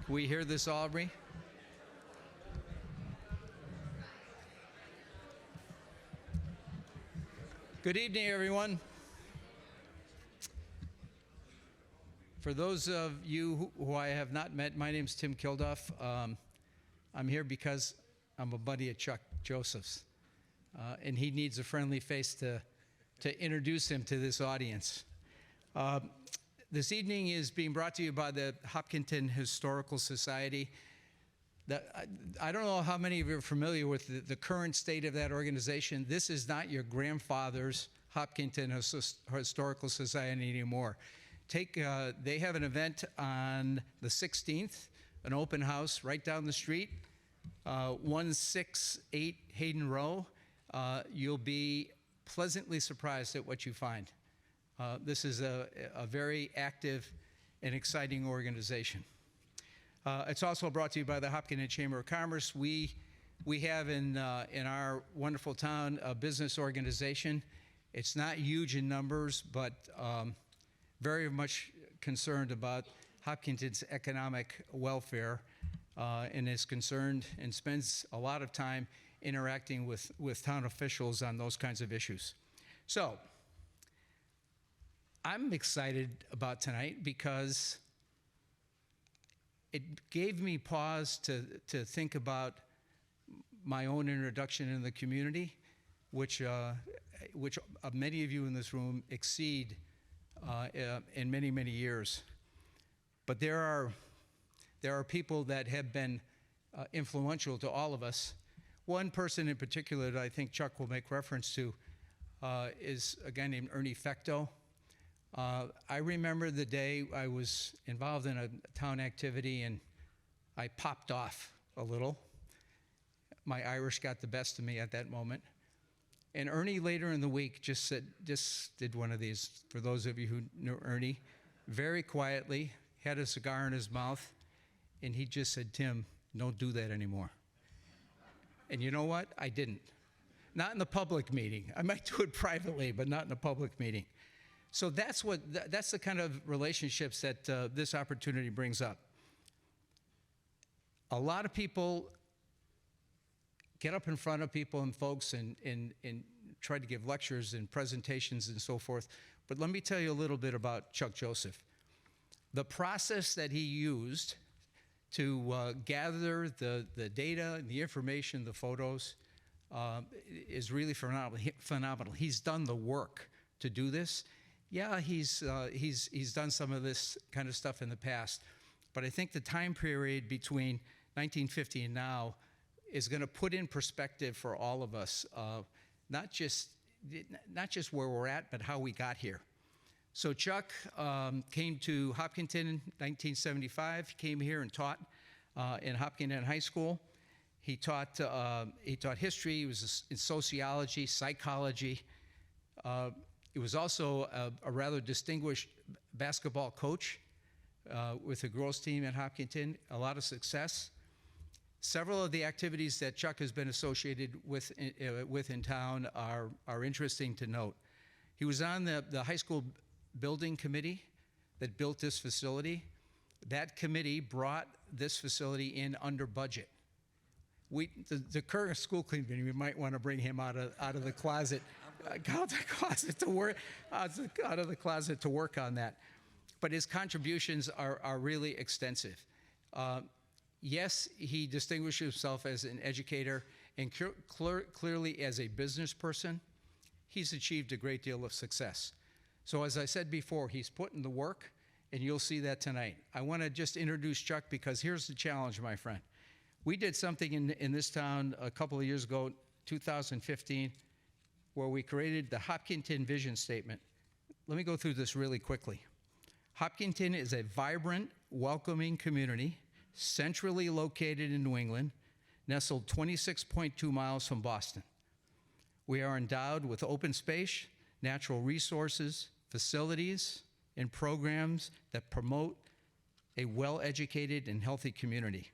We hear this, Aubrey? Good evening, everyone. For those of you who I have not met, my name's Tim Kilduff. I'm here because I'm a buddy of Chuck Joseph's, and he needs a friendly face to introduce him to this audience. This evening is being brought to you by the Hopkinton Historical Society. I don't know how many of you are familiar with the current state of that organization. This is not your grandfather's Hopkinton Historical Society anymore. They have an event on the 16th, an open house right down the street, 168 Hayden Row. You'll be pleasantly surprised at what you find. This is a very active and exciting organization. It's also brought to you by the Hopkinton Chamber of Commerce. We have in our wonderful town a business organization. It's not huge in numbers, but very much concerned about Hopkinton's economic welfare, and is concerned and spends a lot of time interacting with town officials on those kinds of issues. So I'm excited about tonight because it gave me pause to think about my own introduction in the community, which many of you in this room exceed in many, many years. But there are people that have been influential to all of us. One person in particular that I think Chuck will make reference to is a guy named Ernie Fecto. I remember the day I was involved in a town activity and I popped off a little. My Irish got the best of me at that moment. And Ernie later in the week just did one of these. For those of you who know Ernie, very quietly, had a cigar in his mouth, and he just said, "Tim, don't do that anymore." And you know what? I didn't. Not in the public meeting. I might do it privately, but not in a public meeting. So that's the kind of relationships that this opportunity brings up. A lot of people get up in front of people and folks and try to give lectures and presentations and so forth. But let me tell you a little bit about Chuck Joseph. The process that he used to gather the data and the information, the photos, is really phenomenal. He's done the work to do this. Yeah, he's done some of this kind of stuff in the past, but I think the time period between 1950 and now is going to put in perspective for all of us, not just where we're at, but how we got here. So Chuck came to Hopkinton in 1975. He came here and taught in Hopkinton High School. He taught history. He was in sociology, psychology. He was also a rather distinguished basketball coach with the girls team at Hopkinton, a lot of success. Several of the activities that Chuck has been associated with in town are interesting to note. He was on the high school building committee that built this facility. That committee brought this facility in under budget. The current school committee, we might want to bring him out of the closet. Out of the closet to work on that. But his contributions are really extensive. Yes, he distinguished himself as an educator and clearly as a business person. He's achieved a great deal of success. So as I said before, he's put in the work, and you'll see that tonight. I want to just introduce Chuck because here's the challenge, my friend. We did something in this town a couple of years ago, 2015, where we created the Hopkinton Vision Statement. Let me go through this really quickly. Hopkinton is a vibrant, welcoming community, centrally located in New England, nestled 26.2 miles from Boston. We are endowed with open space, natural resources, facilities, and programs that promote a well-educated and healthy community.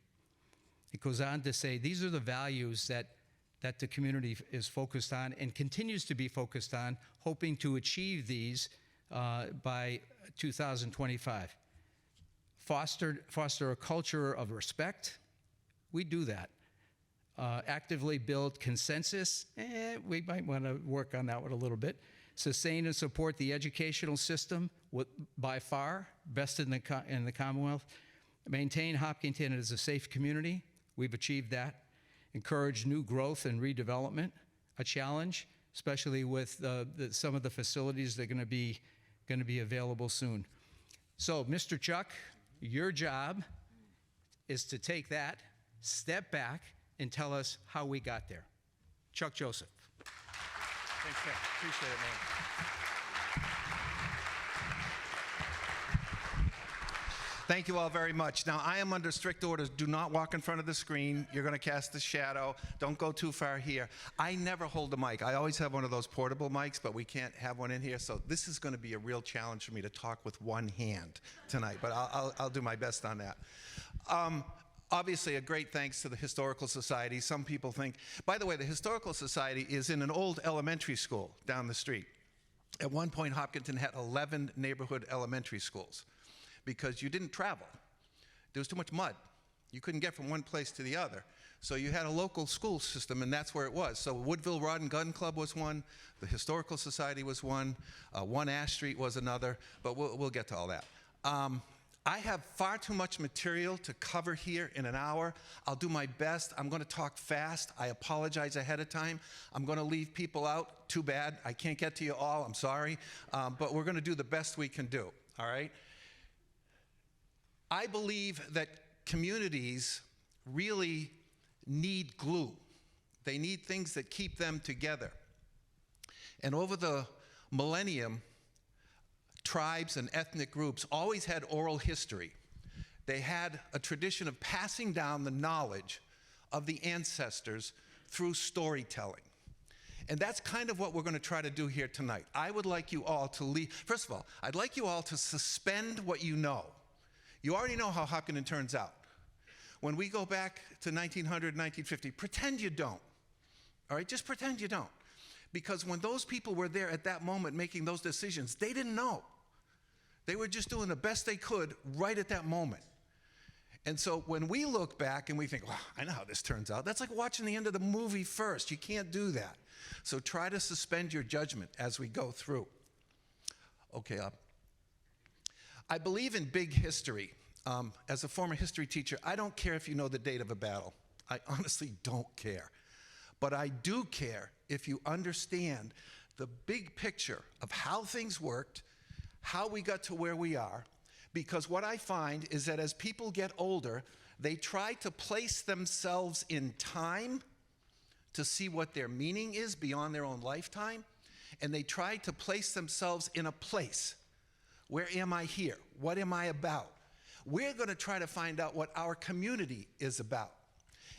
It goes on to say, these are the values that the community is focused on and continues to be focused on, hoping to achieve these by 2025. foster a culture of respect. We do that. Actively build consensus. We might want to work on that one a little bit. Sustain and support the educational system, by far best in the Commonwealth. Maintain Hopkinton as a safe community. We've achieved that. Encourage new growth and redevelopment, a challenge, especially with some of the facilities that are going to be available soon. So, Mr. Chuck, your job is to take that, step back, and tell us how we got there. Chuck Joseph. Thanks, Ken. Appreciate it, man. Thank you all very much. Now, I am under strict orders. Do not walk in front of the screen. You're going to cast a shadow. Don't go too far here. I never hold a mic. I always have one of those portable mics, but we can't have one in here. So this is going to be a real challenge for me to talk with one hand tonight, but I'll do my best on that. Obviously, a great thanks to the Historical Society. Some people think, by the way, the Historical Society is in an old elementary school down the street. At one point, Hopkinton had 11 neighborhood elementary schools because you didn't travel. There was too much mud. You couldn't get from one place to the other. So you had a local school system, and that's where it was. So Woodville Rod and Gun Club was one. The Historical Society was one. One Ash Street was another. But we'll get to all that. I have far too much material to cover here in an hour. I'll do my best. I'm going to talk fast. I apologize ahead of time. I'm going to leave people out. Too bad. I can't get to you all. I'm sorry. But we're going to do the best we can do. All right? I believe that communities really need glue. They need things that keep them together. And over the millennium, tribes and ethnic groups always had oral history. They had a tradition of passing down the knowledge of the ancestors through storytelling. And that's kind of what we're going to try to do here tonight. I would like you all to leave. First of all, I'd like you all to suspend what you know. You already know how Hopkinton turns out. When we go back to 1900, 1950, pretend you don't. All right, just pretend you don't. Because when those people were there at that moment making those decisions, they didn't know. They were just doing the best they could right at that moment. And so when we look back and we think, wow, I know how this turns out, that's like watching the end of the movie first. You can't do that. So try to suspend your judgment as we go through. Okay, I believe in big history. As a former history teacher, I don't care if you know the date of a battle. I honestly don't care. But I do care if you understand the big picture of how things worked, how we got to where we are, because what I find is that as people get older, they try to place themselves in time to see what their meaning is beyond their own lifetime, and they try to place themselves in a place. Where am I here? What am I about? We're going to try to find out what our community is about.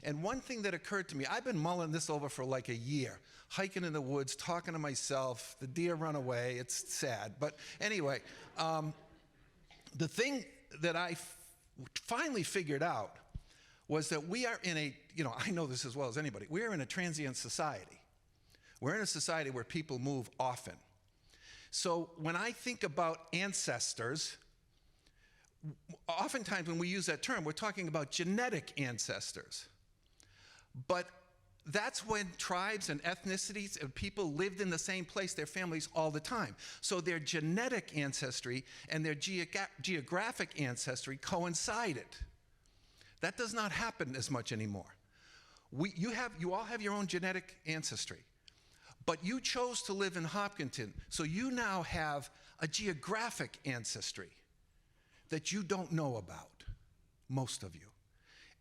And one thing that occurred to me, I've been mulling this over for like a year, hiking in the woods, talking to myself, the deer run away, it's sad. But anyway, the thing that I finally figured out was that we are in a, I know this as well as anybody, we are in a transient society. We're in a society where people move often. So when I think about ancestors, oftentimes when we use that term, we're talking about genetic ancestors. But that's when tribes and ethnicities and people lived in the same place, their families, all the time. So their genetic ancestry and their geographic ancestry coincided. That does not happen as much anymore. You all have your own genetic ancestry. But you chose to live in Hopkinton, so you now have a geographic ancestry that you don't know about, most of you.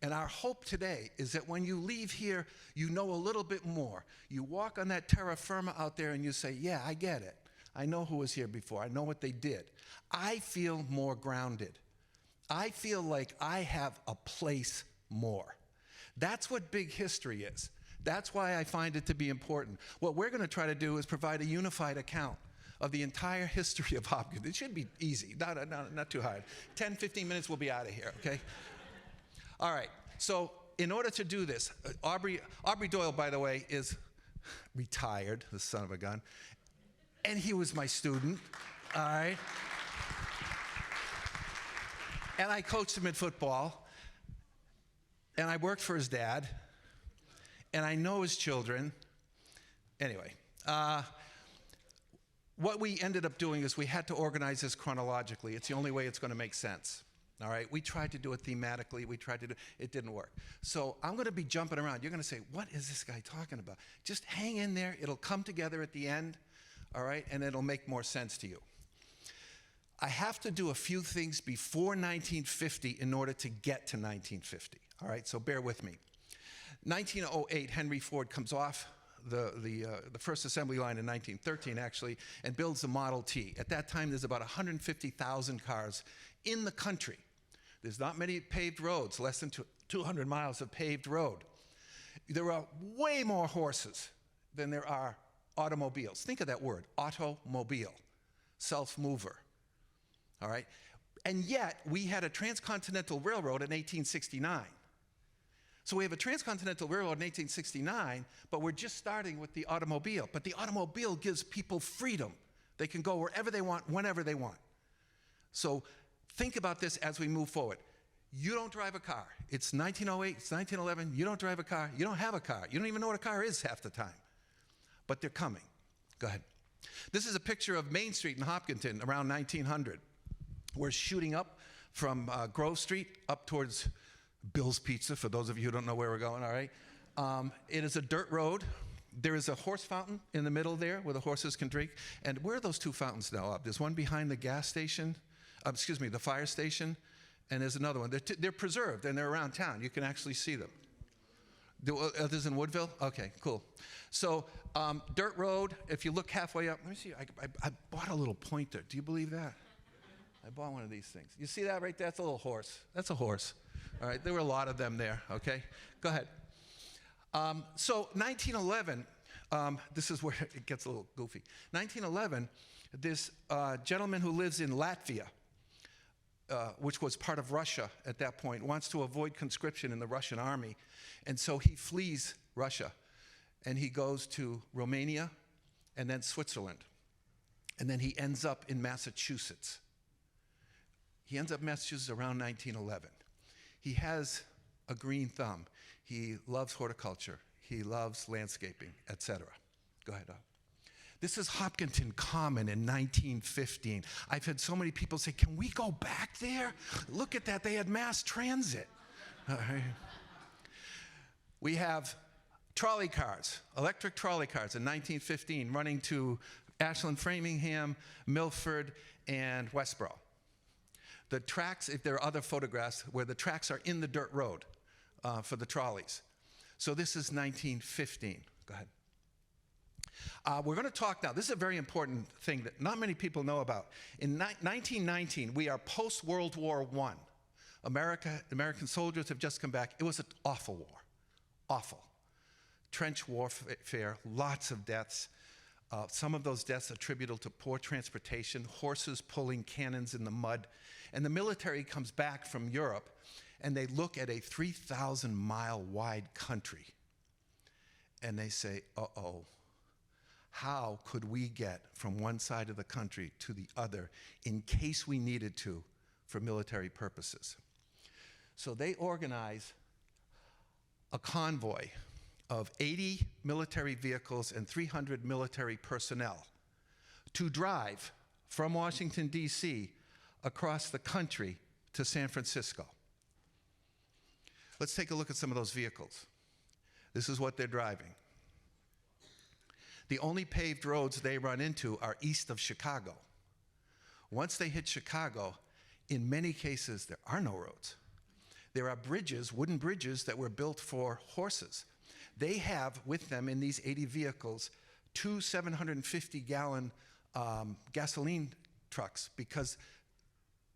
And our hope today is that when you leave here, you know a little bit more. You walk on that terra firma out there and you say, yeah, I get it. I know who was here before. I know what they did. I feel more grounded. I feel like I have a place more. That's what big history is. That's why I find it to be important. What we're going to try to do is provide a unified account of the entire history of Hopkins. It should be easy, not too hard. 10, 15 minutes, we'll be out of here, okay? All right, so in order to do this, Aubrey Doyle, by the way, is retired, the son of a gun, and he was my student, all right? And I coached him in football. And I worked for his dad. And I know his children. Anyway, what we ended up doing is we had to organize this chronologically. It's the only way it's going to make sense. All right, we tried to do it thematically. It didn't work. So I'm going to be jumping around. You're going to say, what is this guy talking about? Just hang in there. It'll come together at the end, all right, and it'll make more sense to you. I have to do a few things before 1950 in order to get to 1950, all right, so bear with me. 1908, Henry Ford comes off the first assembly line in 1913, actually, and builds the Model T. At that time, there's about 150,000 cars in the country. There's not many paved roads, less than 200 miles of paved road. There are way more horses than there are automobiles. Think of that word, automobile, self-mover, all right? And yet, we had a transcontinental railroad in 1869. So we have a transcontinental railroad in 1869, but we're just starting with the automobile. But the automobile gives people freedom. They can go wherever they want, whenever they want. So think about this as we move forward. You don't drive a car. It's 1908, it's 1911. You don't drive a car. You don't have a car. You don't even know what a car is half the time. But they're coming. Go ahead. This is a picture of Main Street in Hopkinton around 1900. We're shooting up from Grove Street up towards Bill's Pizza, for those of you who don't know where we're going, all right? It is a dirt road. There is a horse fountain in the middle there where the horses can drink. And where are those two fountains now up? There's one behind the gas station, the fire station, and there's another one. They're preserved, and they're around town. You can actually see them. Others in Woodville? Okay, cool. So dirt road, if you look halfway up, let me see, I bought a little pointer. Do you believe that? I bought one of these things. You see that right there? That's a little horse. That's a horse. All right, there were a lot of them there, okay? Go ahead. So 1911, this is where it gets a little goofy. 1911, this gentleman who lives in Latvia, which was part of Russia at that point, wants to avoid conscription in the Russian army. And so he flees Russia, and he goes to Romania and then Switzerland. And then he ends up in Massachusetts. He ends up in Massachusetts around 1911. He has a green thumb. He loves horticulture. He loves landscaping, etc. Go ahead. This is Hopkinton Common in 1915. I've had so many people say, can we go back there? Look at that. They had mass transit. We have trolley cars, electric trolley cars in 1915 running to Ashland, Framingham, Milford, and Westboro. The tracks, if there are other photographs where the tracks are in the dirt road for the trolleys. So this is 1915. Go ahead. We're going to talk now. This is a very important thing that not many people know about. In 1919, we are post-World War I. American soldiers have just come back. It was an awful war. Awful. Trench warfare, lots of deaths. Some of those deaths attributable to poor transportation, horses pulling cannons in the mud. And the military comes back from Europe, and they look at a 3,000-mile wide country, and they say, uh-oh, how could we get from one side of the country to the other in case we needed to for military purposes? So they organize a convoy of 80 military vehicles and 300 military personnel to drive from Washington, D.C. across the country to San Francisco. Let's take a look at some of those vehicles. This is what they're driving. The only paved roads they run into are east of Chicago. Once they hit Chicago, in many cases, there are no roads. There are bridges, wooden bridges, that were built for horses. They have with them in these 80 vehicles 2 750-gallon gasoline trucks because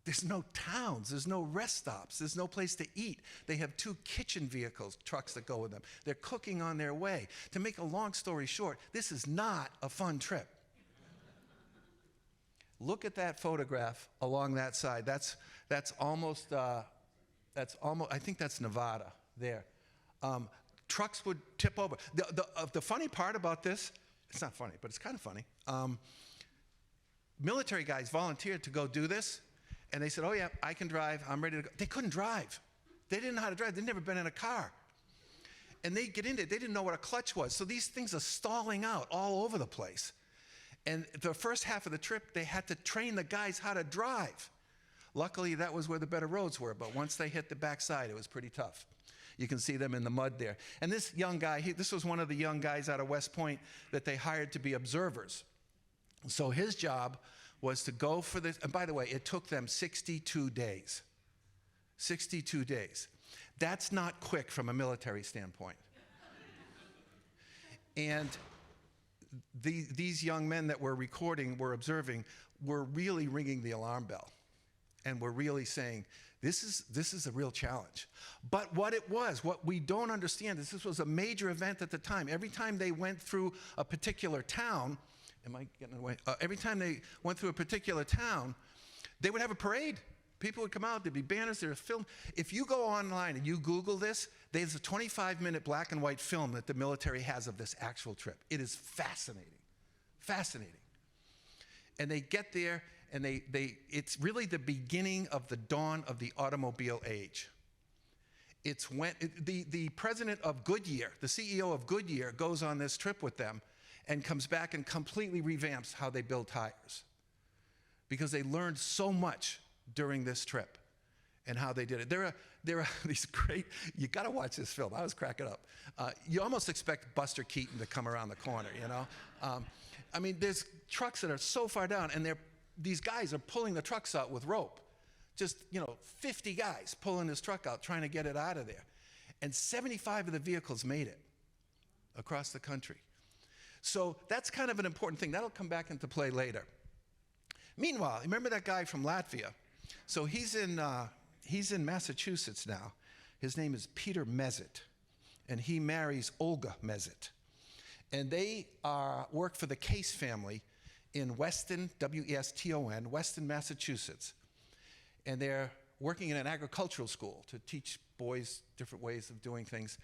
there's no towns, there's no rest stops, there's no place to eat. They have 2 kitchen vehicles, trucks that go with them. They're cooking on their way. To make a long story short, this is not a fun trip. Look at that photograph along that side. That's almost, I think that's Nevada there. Trucks would tip over. The funny part about this, it's not funny, but it's kind of funny. Military guys volunteered to go do this, And they said, oh yeah, I can drive, I'm ready to go. They couldn't drive. They didn't know how to drive. They'd never been in a car. And they get into it, they didn't know what a clutch was. So these things are stalling out all over the place. And the first half of the trip, they had to train the guys how to drive. Luckily, that was where the better roads were, but once they hit the backside, it was pretty tough. You can see them in the mud there. And this young guy, this was one of the young guys out of West Point that they hired to be observers. So his job was to go for this, and by the way, it took them 62 days. 62 days. That's not quick from a military standpoint. And these young men that were observing, were really ringing the alarm bell. And were really saying, this is a real challenge. But what we don't understand is this was a major event at the time. Every time they went through a particular town, am I getting away? Every time they went through a particular town, they would have a parade. People would come out, there'd be banners, there'd be film. If you go online and you Google this, there's a 25-minute black and white film that the military has of this actual trip. It is fascinating, fascinating. And they get there, and it's really the beginning of the dawn of the automobile age. It's when the president of Goodyear, the CEO of Goodyear, goes on this trip with them and comes back and completely revamps how they build tires, because they learned so much during this trip and how they did it. There are these great, you gotta watch this film. I was cracking up. You almost expect Buster Keaton to come around the corner, you know? I mean, there's trucks that are so far down, and these guys are pulling the trucks out with rope. Just, 50 guys pulling this truck out, trying to get it out of there. And 75 of the vehicles made it across the country. So that's kind of an important thing. That'll come back into play later. Meanwhile, remember that guy from Latvia? So he's in Massachusetts now. His name is Peter Mezit, and he marries Olga Mezit. And they work for the Case family in Weston, W-E-S-T-O-N, Weston, Massachusetts. And they're working in an agricultural school to teach boys different ways of doing things.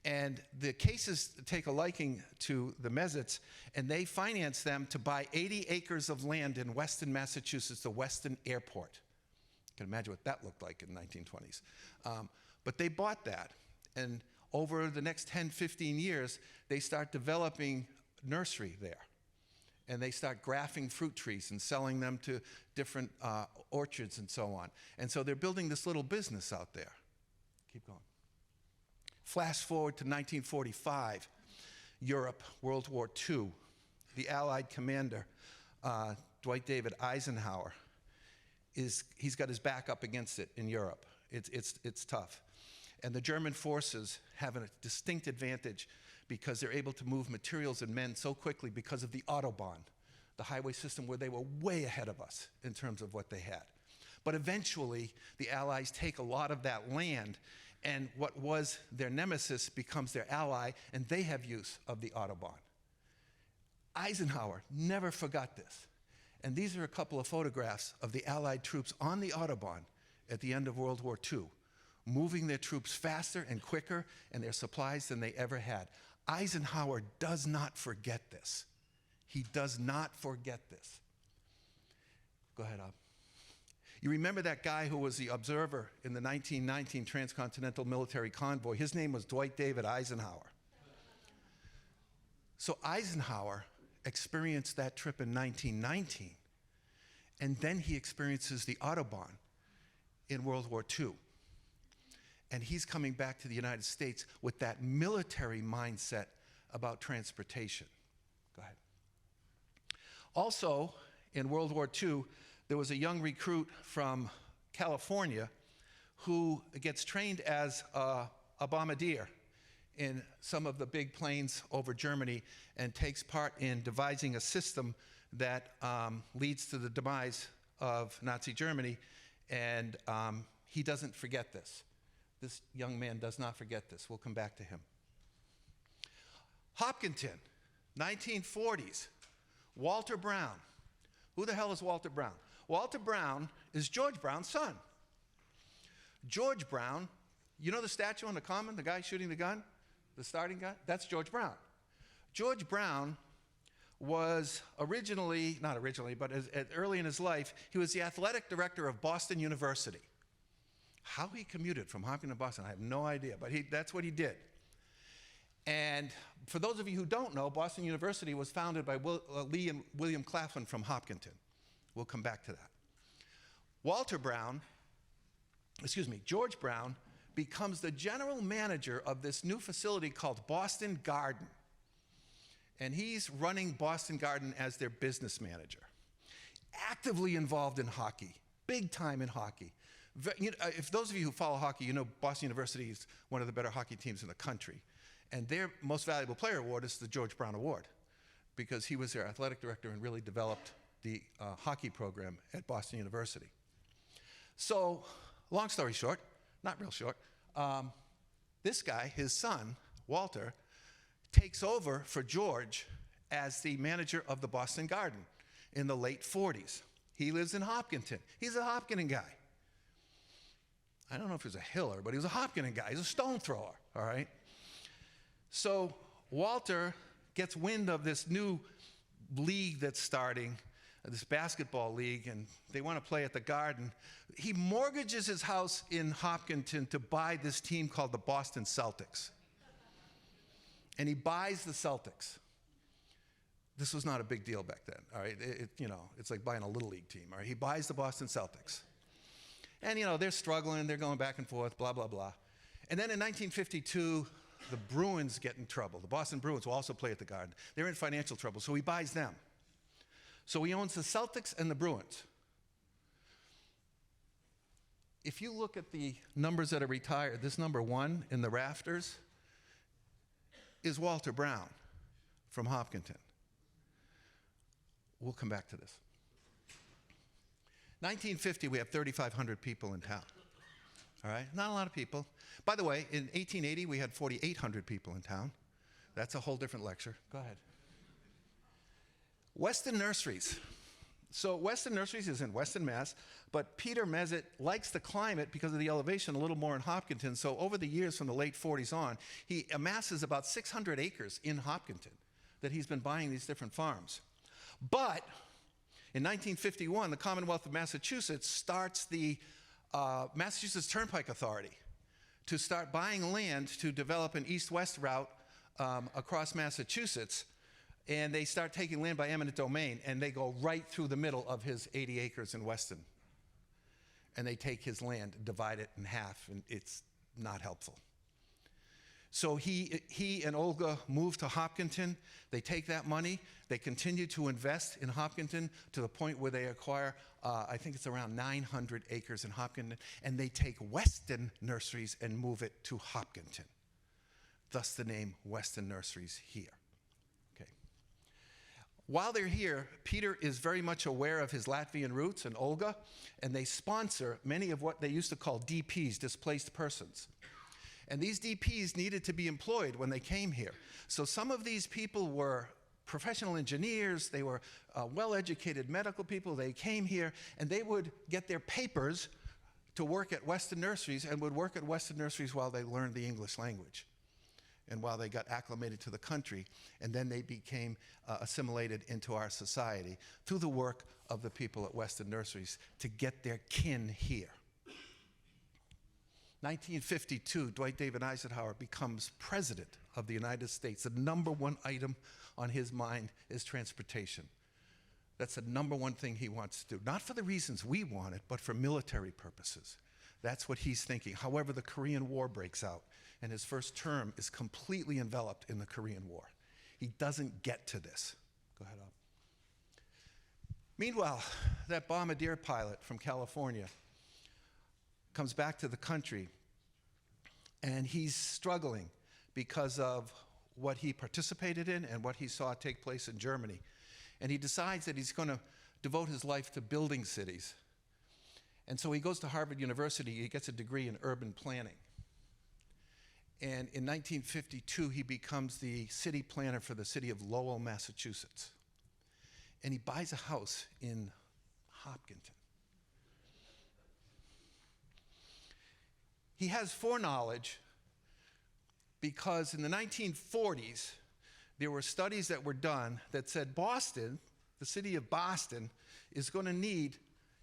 And the Cases take a liking to the Mezits, and they finance them to buy 80 acres of land in Weston, Massachusetts, the Weston Airport. You can imagine what that looked like in the 1920s. But they bought that, and over the next 10, 15 years, they start developing nursery there. And they start grafting fruit trees and selling them to different orchards and so on. And so they're building this little business out there. Keep going. Flash forward to 1945, Europe, World War II. The Allied commander, Dwight David Eisenhower, he's got his back up against it in Europe. It's tough. And the German forces have a distinct advantage because they're able to move materials and men so quickly because of the Autobahn, the highway system where they were way ahead of us in terms of what they had. But eventually, the Allies take a lot of that land, and what was their nemesis becomes their ally, and they have use of the Autobahn. Eisenhower never forgot this. And these are a couple of photographs of the Allied troops on the Autobahn at the end of World War II, moving their troops faster and quicker and their supplies than they ever had. Eisenhower does not forget this. He does not forget this. Go ahead, Ab. You remember that guy who was the observer in the 1919 transcontinental military convoy? His name was Dwight David Eisenhower. So Eisenhower experienced that trip in 1919, and then he experiences the Autobahn in World War II. And he's coming back to the United States with that military mindset about transportation. Go ahead. Also, in World War II, there was a young recruit from California who gets trained as a bombardier in some of the big planes over Germany and takes part in devising a system that leads to the demise of Nazi Germany. And he doesn't forget this. This young man does not forget this. We'll come back to him. Hopkinton, 1940s. Walter Brown. Who the hell is Walter Brown? Walter Brown is George Brown's son. George Brown, you know the statue on the common, the guy shooting the gun, the starting gun? That's George Brown. George Brown was originally, not originally, but early in his life, he was the athletic director of Boston University. How he commuted from Hopkins to Boston, I have no idea, but that's what he did. And for those of you who don't know, Boston University was founded by Lee and William Claflin from Hopkinton. We'll come back to that. George Brown becomes the general manager of this new facility called Boston Garden. And he's running Boston Garden as their business manager. Actively involved in hockey, big time in hockey. If those of you who follow hockey, you know Boston University is one of the better hockey teams in the country. And their most valuable player award is the George Brown Award, because he was their athletic director and really developed the hockey program at Boston University. So, long story short, not real short, this guy, his son, Walter, takes over for George as the manager of the Boston Garden in the late 40s. He lives in Hopkinton. He's a Hopkinton guy. I don't know if he was a hiller, but he was a Hopkinton guy. He's a stone thrower, all right? So Walter gets wind of this new league that's starting, this basketball league, and they want to play at the Garden. He mortgages his house in Hopkinton to buy this team called the Boston Celtics. And he buys the Celtics. This was not a big deal back then, all right? It's like buying a Little League team, all right? He buys the Boston Celtics. And, they're struggling, they're going back and forth, blah, blah, blah. And then in 1952, the Bruins get in trouble. The Boston Bruins will also play at the Garden. They're in financial trouble, so he buys them. So he owns the Celtics and the Bruins. If you look at the numbers that are retired, this number 1 in the rafters is Walter Brown from Hopkinton. We'll come back to this. 1950, we have 3,500 people in town. All right, not a lot of people. By the way, in 1880, we had 4,800 people in town. That's a whole different lecture. Go ahead. Weston Nurseries. So Weston Nurseries is in Weston, Mass., but Peter Mezett likes the climate because of the elevation a little more in Hopkinton. So over the years from the late 40s on, he amasses about 600 acres in Hopkinton that he's been buying these different farms. But in 1951, the Commonwealth of Massachusetts starts the Massachusetts Turnpike Authority to start buying land to develop an east-west route across Massachusetts. And they start taking land by eminent domain, and they go right through the middle of his 80 acres in Weston. And they take his land, divide it in half, and it's not helpful. So he and Olga move to Hopkinton. They take that money. They continue to invest in Hopkinton to the point where they acquire, I think it's around 900 acres in Hopkinton, and they take Weston Nurseries and move it to Hopkinton. Thus the name Weston Nurseries here. While they're here, Peter is very much aware of his Latvian roots and Olga, and they sponsor many of what they used to call DPs, displaced persons. And these DPs needed to be employed when they came here. So some of these people were professional engineers, they were well-educated medical people. They came here, and they would get their papers to work at Weston Nurseries and would work at Weston Nurseries while they learned the English language and while they got acclimated to the country, and then they became assimilated into our society through the work of the people at Weston Nurseries to get their kin here. 1952, Dwight David Eisenhower becomes president of the United States. The number 1 item on his mind is transportation. That's the number 1 thing he wants to do. Not for the reasons we want it, but for military purposes. That's what he's thinking. However, the Korean War breaks out, and his first term is completely enveloped in the Korean War. He doesn't get to this. Go ahead, Up. Meanwhile, that bombardier pilot from California comes back to the country, and he's struggling because of what he participated in and what he saw take place in Germany. And he decides that he's going to devote his life to building cities. And so he goes to Harvard University. He gets a degree in urban planning. And in 1952, he becomes the city planner for the city of Lowell, Massachusetts. And he buys a house in Hopkinton. He has foreknowledge because in the 1940s, there were studies that were done that said Boston, the city of Boston, is going to need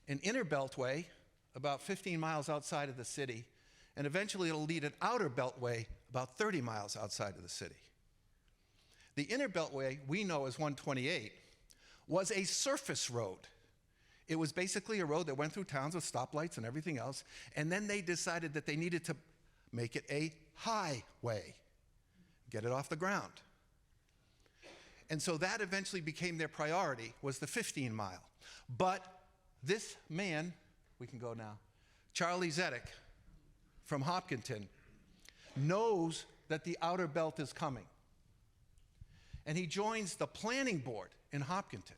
an inner beltway about 15 miles outside of the city, and eventually it'll need an outer beltway about 30 miles outside of the city. The inner beltway, we know as 128, was a surface road. It was basically a road that went through towns with stoplights and everything else, and then they decided that they needed to make it a highway, get it off the ground. And so that eventually became their priority, was the 15 mile. But this man, we can go now, Charlie Zedek from Hopkinton, knows that the outer belt is coming. And he joins the planning board in Hopkinton.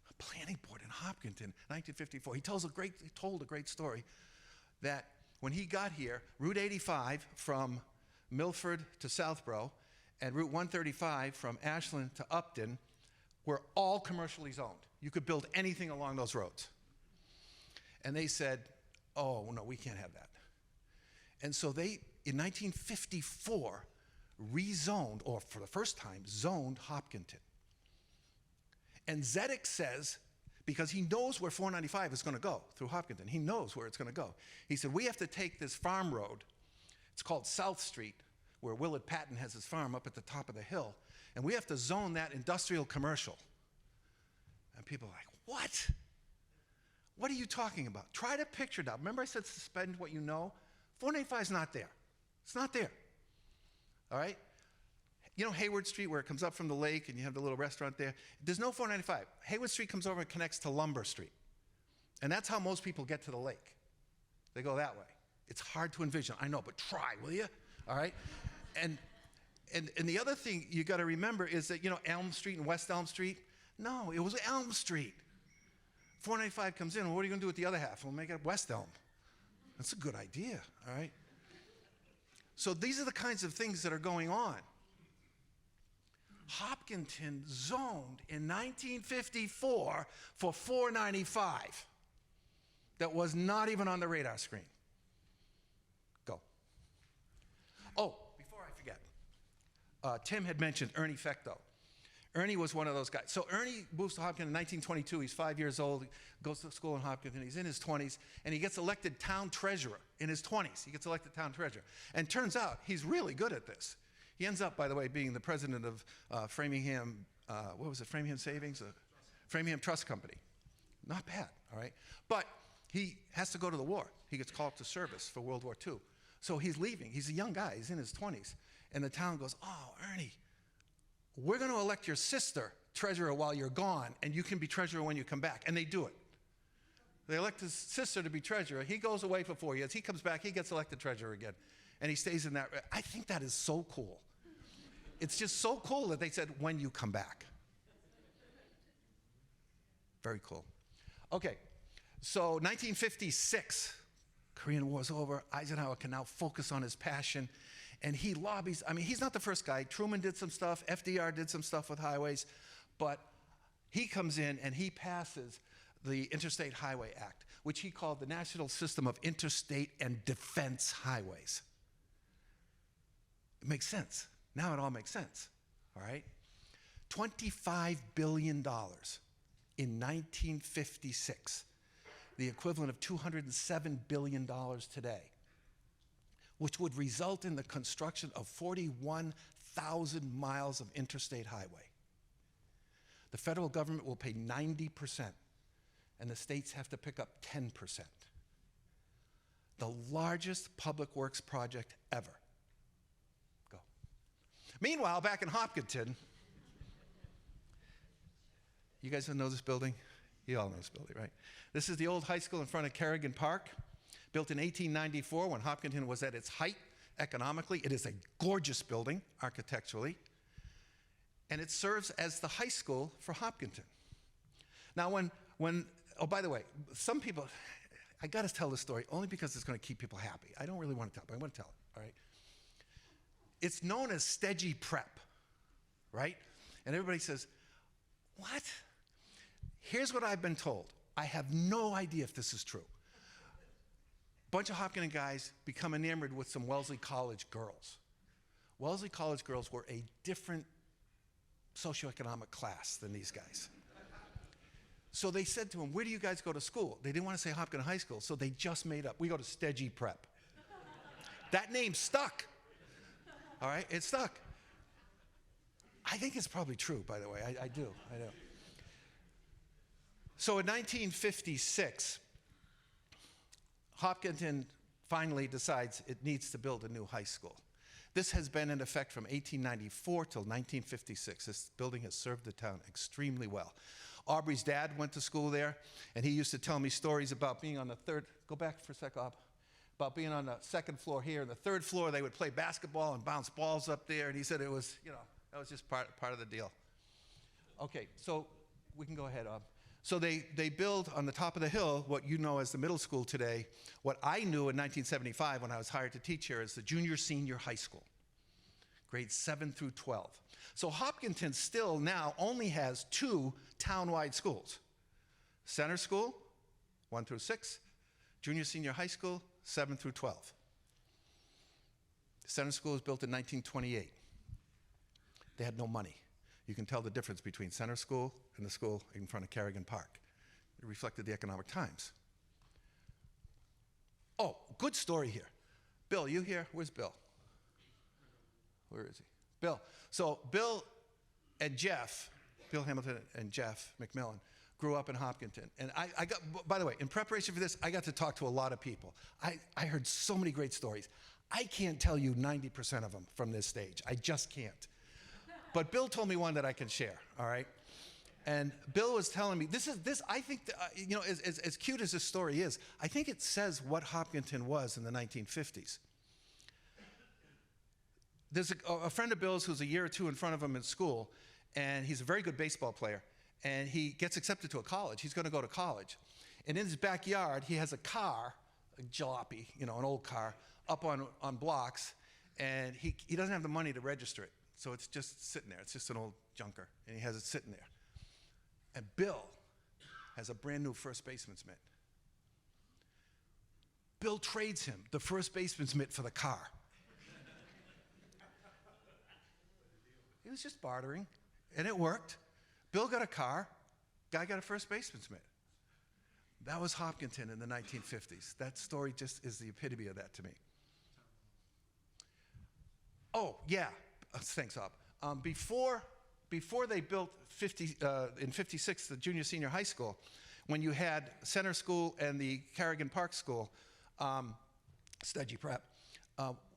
A planning board in Hopkinton, 1954. He told a great story that when he got here, Route 85 from Milford to Southborough and Route 135 from Ashland to Upton were all commercially zoned. You could build anything along those roads. And they said, oh, no, we can't have that. And so they, in 1954, rezoned, or for the first time, zoned Hopkinton. And Zedek says, because he knows where 495 is going to go through Hopkinton, he knows where it's going to go. He said, we have to take this farm road, it's called South Street, where Willard Patton has his farm up at the top of the hill, and we have to zone that industrial commercial. And people are like, what? What are you talking about? Try to picture that. Remember I said suspend what you know? 495 is not there. It's not there. All right? You know Hayward Street, where it comes up from the lake and you have the little restaurant there? There's no 495. Hayward Street comes over and connects to Lumber Street. And that's how most people get to the lake. They go that way. It's hard to envision. I know, but try, will you? All right? And the other thing you got to remember is that, you know, Elm Street and West Elm Street? No, it was Elm Street. 495 comes in. Well, what are you going to do with the other half? We'll make it West Elm. That's a good idea, all right? So these are the kinds of things that are going on. Hopkinton zoned in 1954 for 495. That was not even on the radar screen. Go. Oh, before I forget, Tim had mentioned Ernie Fecto. Ernie was one of those guys. So Ernie moves to Hopkinton in 1922. He's 5 years old, goes to school in Hopkinton. He's in his 20s, and he gets elected town treasurer in his 20s. He gets elected town treasurer. And turns out he's really good at this. He ends up, by the way, being the president of Framingham, Framingham Savings? Framingham Trust Company. Not bad, all right? But he has to go to the war. He gets called to service for World War II. So he's leaving. He's a young guy. He's in his 20s. And the town goes, oh, Ernie, we're going to elect your sister treasurer while you're gone, and you can be treasurer when you come back. And they do it. They elect his sister to be treasurer. He goes away for 4 years. He comes back. He gets elected treasurer again. And he stays in that. I think that is so cool. It's just so cool that they said, when you come back. Very cool. Okay, so 1956, Korean War's over. Eisenhower can now focus on his passion. And he lobbies. I mean, he's not the first guy. Truman did some stuff. FDR did some stuff with highways. But he comes in and he passes the Interstate Highway Act, which he called the National System of Interstate and Defense Highways. It makes sense. Now it all makes sense, all right? $25 billion in 1956, the equivalent of $207 billion today, which would result in the construction of 41,000 miles of interstate highway. The federal government will pay 90%, and the states have to pick up 10%. The largest public works project ever. Go. Meanwhile, back in Hopkinton, you guys know this building? You all know this building, right? This is the old high school in front of Kerrigan Park. Built in 1894 when Hopkinton was at its height economically. It is a gorgeous building architecturally. And it serves as the high school for Hopkinton. Now oh, by the way, some people, I got to tell this story only because it's going to keep people happy. I don't really want to tell it, but I want to tell it, all right? It's known as Stedgy Prep, right? And everybody says, what? Here's what I've been told. I have no idea if this is true. Bunch of Hopkinton guys become enamored with some Wellesley College girls. Wellesley College girls were a different socioeconomic class than these guys. So they said to him, where do you guys go to school? They didn't want to say Hopkins High School, so they just made up, we go to Stedgy Prep. That name stuck. All right, it stuck. I think it's probably true, by the way. I do. So in 1956, Hopkinton finally decides it needs to build a new high school. This has been in effect from 1894 till 1956. This building has served the town extremely well. Aubrey's dad went to school there, and he used to tell me stories about being on the third, go back for a sec, Aub, about being on the second floor here, and the third floor they would play basketball and bounce balls up there, and he said it was, that was just part of the deal. Okay, so we can go ahead, Aub. So they build on the top of the hill what you know as the middle school today. What I knew in 1975 when I was hired to teach here is the junior senior high school, grades 7 through 12. So Hopkinton still now only has 2 town-wide schools. Center School, 1 through 6, junior senior high school, 7 through 12. Center School was built in 1928. They had no money. You can tell the difference between Center School and the school in front of Carrigan Park. It reflected the economic times. Oh, good story here. Bill, you here? Where's Bill? Where is he? Bill. So Bill and Jeff, Bill Hamilton and Jeff McMillan, grew up in Hopkinton. And I got, by the way, in preparation for this, I got to talk to a lot of people. I heard so many great stories. I can't tell you 90% of them from this stage. I just can't. But Bill told me one that I can share, all right? And Bill was telling me, I think, as cute as this story is, I think it says what Hopkinton was in the 1950s. There's a friend of Bill's who's a year or 2 in front of him in school, and he's a very good baseball player, and he gets accepted to a college. He's going to go to college. And in his backyard, he has a car, a jalopy, an old car, up on blocks, and he doesn't have the money to register it. So it's just sitting there. It's just an old junker, and he has it sitting there. And Bill has a brand new first baseman's mitt. Bill trades him the first baseman's mitt for the car. He was just bartering, and it worked. Bill got a car, guy got a first baseman's mitt. That was Hopkinton in the 1950s. That story just is the epitome of that to me. Oh, yeah. Thanks, Ob. Before they built in 56 the junior senior high school, when you had Center School and the Carrigan Park School, Stedgy Prep,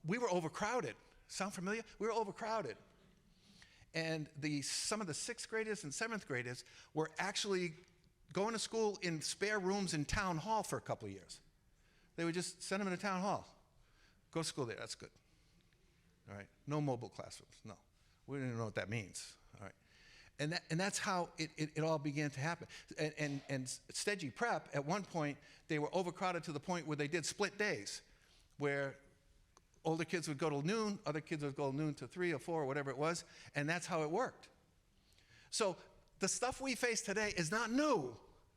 we were overcrowded. Sound familiar? We were overcrowded. And some of the 6th graders and 7th graders were actually going to school in spare rooms in town hall for a couple of years. They would just send them to town hall. Go to school there, that's good. All right, no mobile classrooms, no. We don't even know what that means, all right. And that's how it all began to happen. And Stedgy Prep, at one point, they were overcrowded to the point where they did split days, where older kids would go till noon, other kids would go noon to 3 or 4 or whatever it was, and that's how it worked. So the stuff we face today is not new,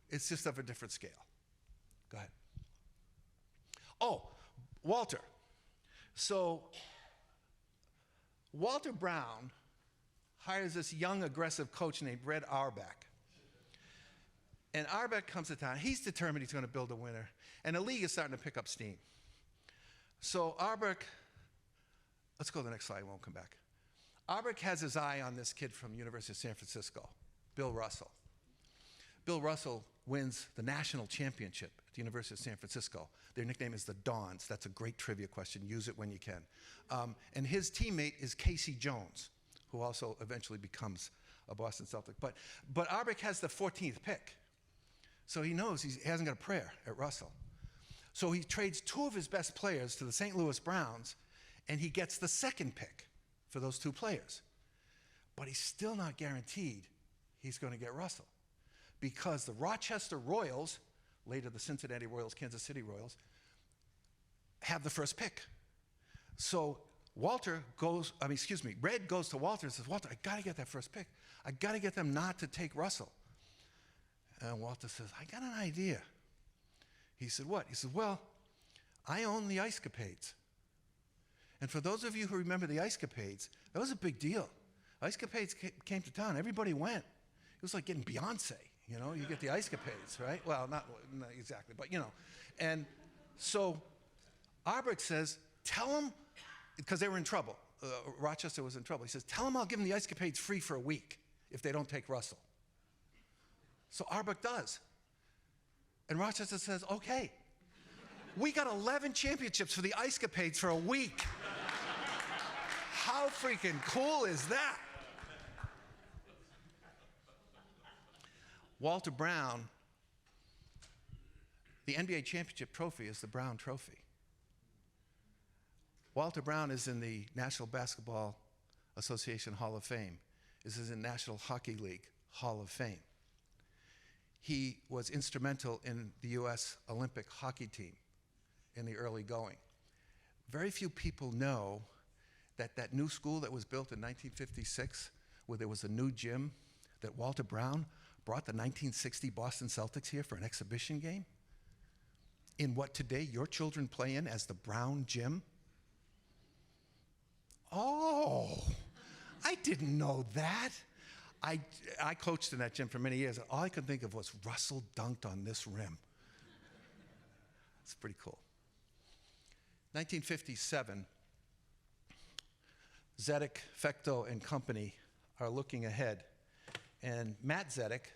it's just of a different scale. Go ahead. Oh, Walter. So Walter Brown hires this young, aggressive coach named Red Auerbach. And Auerbach comes to town. He's determined he's going to build a winner. And the league is starting to pick up steam. So Auerbach, let's go to the next slide. We won't come back. Auerbach has his eye on this kid from University of San Francisco, Bill Russell. Bill Russell wins the national championship at the University of San Francisco. Their nickname is the Dons. That's a great trivia question. Use it when you can. And his teammate is Casey Jones, who also eventually becomes a Boston Celtic. But Auerbach has the 14th pick. So he knows he hasn't got a prayer at Russell. So he trades 2 of his best players to the St. Louis Browns, and he gets the 2nd pick for those 2 players. But he's still not guaranteed he's going to get Russell, because the Rochester Royals, later the Cincinnati Royals, Kansas City Royals, have the first pick. So Red goes to Walter and says, Walter, I got to get that first pick. I got to get them not to take Russell. And Walter says, I got an idea. He said, what? He said, well, I own the Ice Capades. And for those of you who remember the Ice Capades, that was a big deal. Ice Capades came to town. Everybody went. It was like getting Beyonce, you know? You get the Ice Capades, right? Well, not exactly, but you know. And so Arbrook says, tell them, because they were in trouble. Rochester was in trouble. He says, tell them I'll give them the Ice Capades free for a week if they don't take Russell. So Arbrook does. And Rochester says, okay. We got 11 championships for the Ice Capades for a week. How freaking cool is that? Walter Brown, the NBA championship trophy is the Brown Trophy. Walter Brown is in the National Basketball Association Hall of Fame. This is in National Hockey League Hall of Fame. He was instrumental in the U.S. Olympic hockey team in the early going. Very few people know that that new school that was built in 1956, where there was a new gym, that Walter Brown brought the 1960 Boston Celtics here for an exhibition game in what today your children play in as the Brown Gym. Oh, I didn't know that. I coached in that gym for many years, and all I could think of was Russell dunked on this rim. It's pretty cool. 1957, Zedek, Fecto, and company are looking ahead. And Matt Zedek,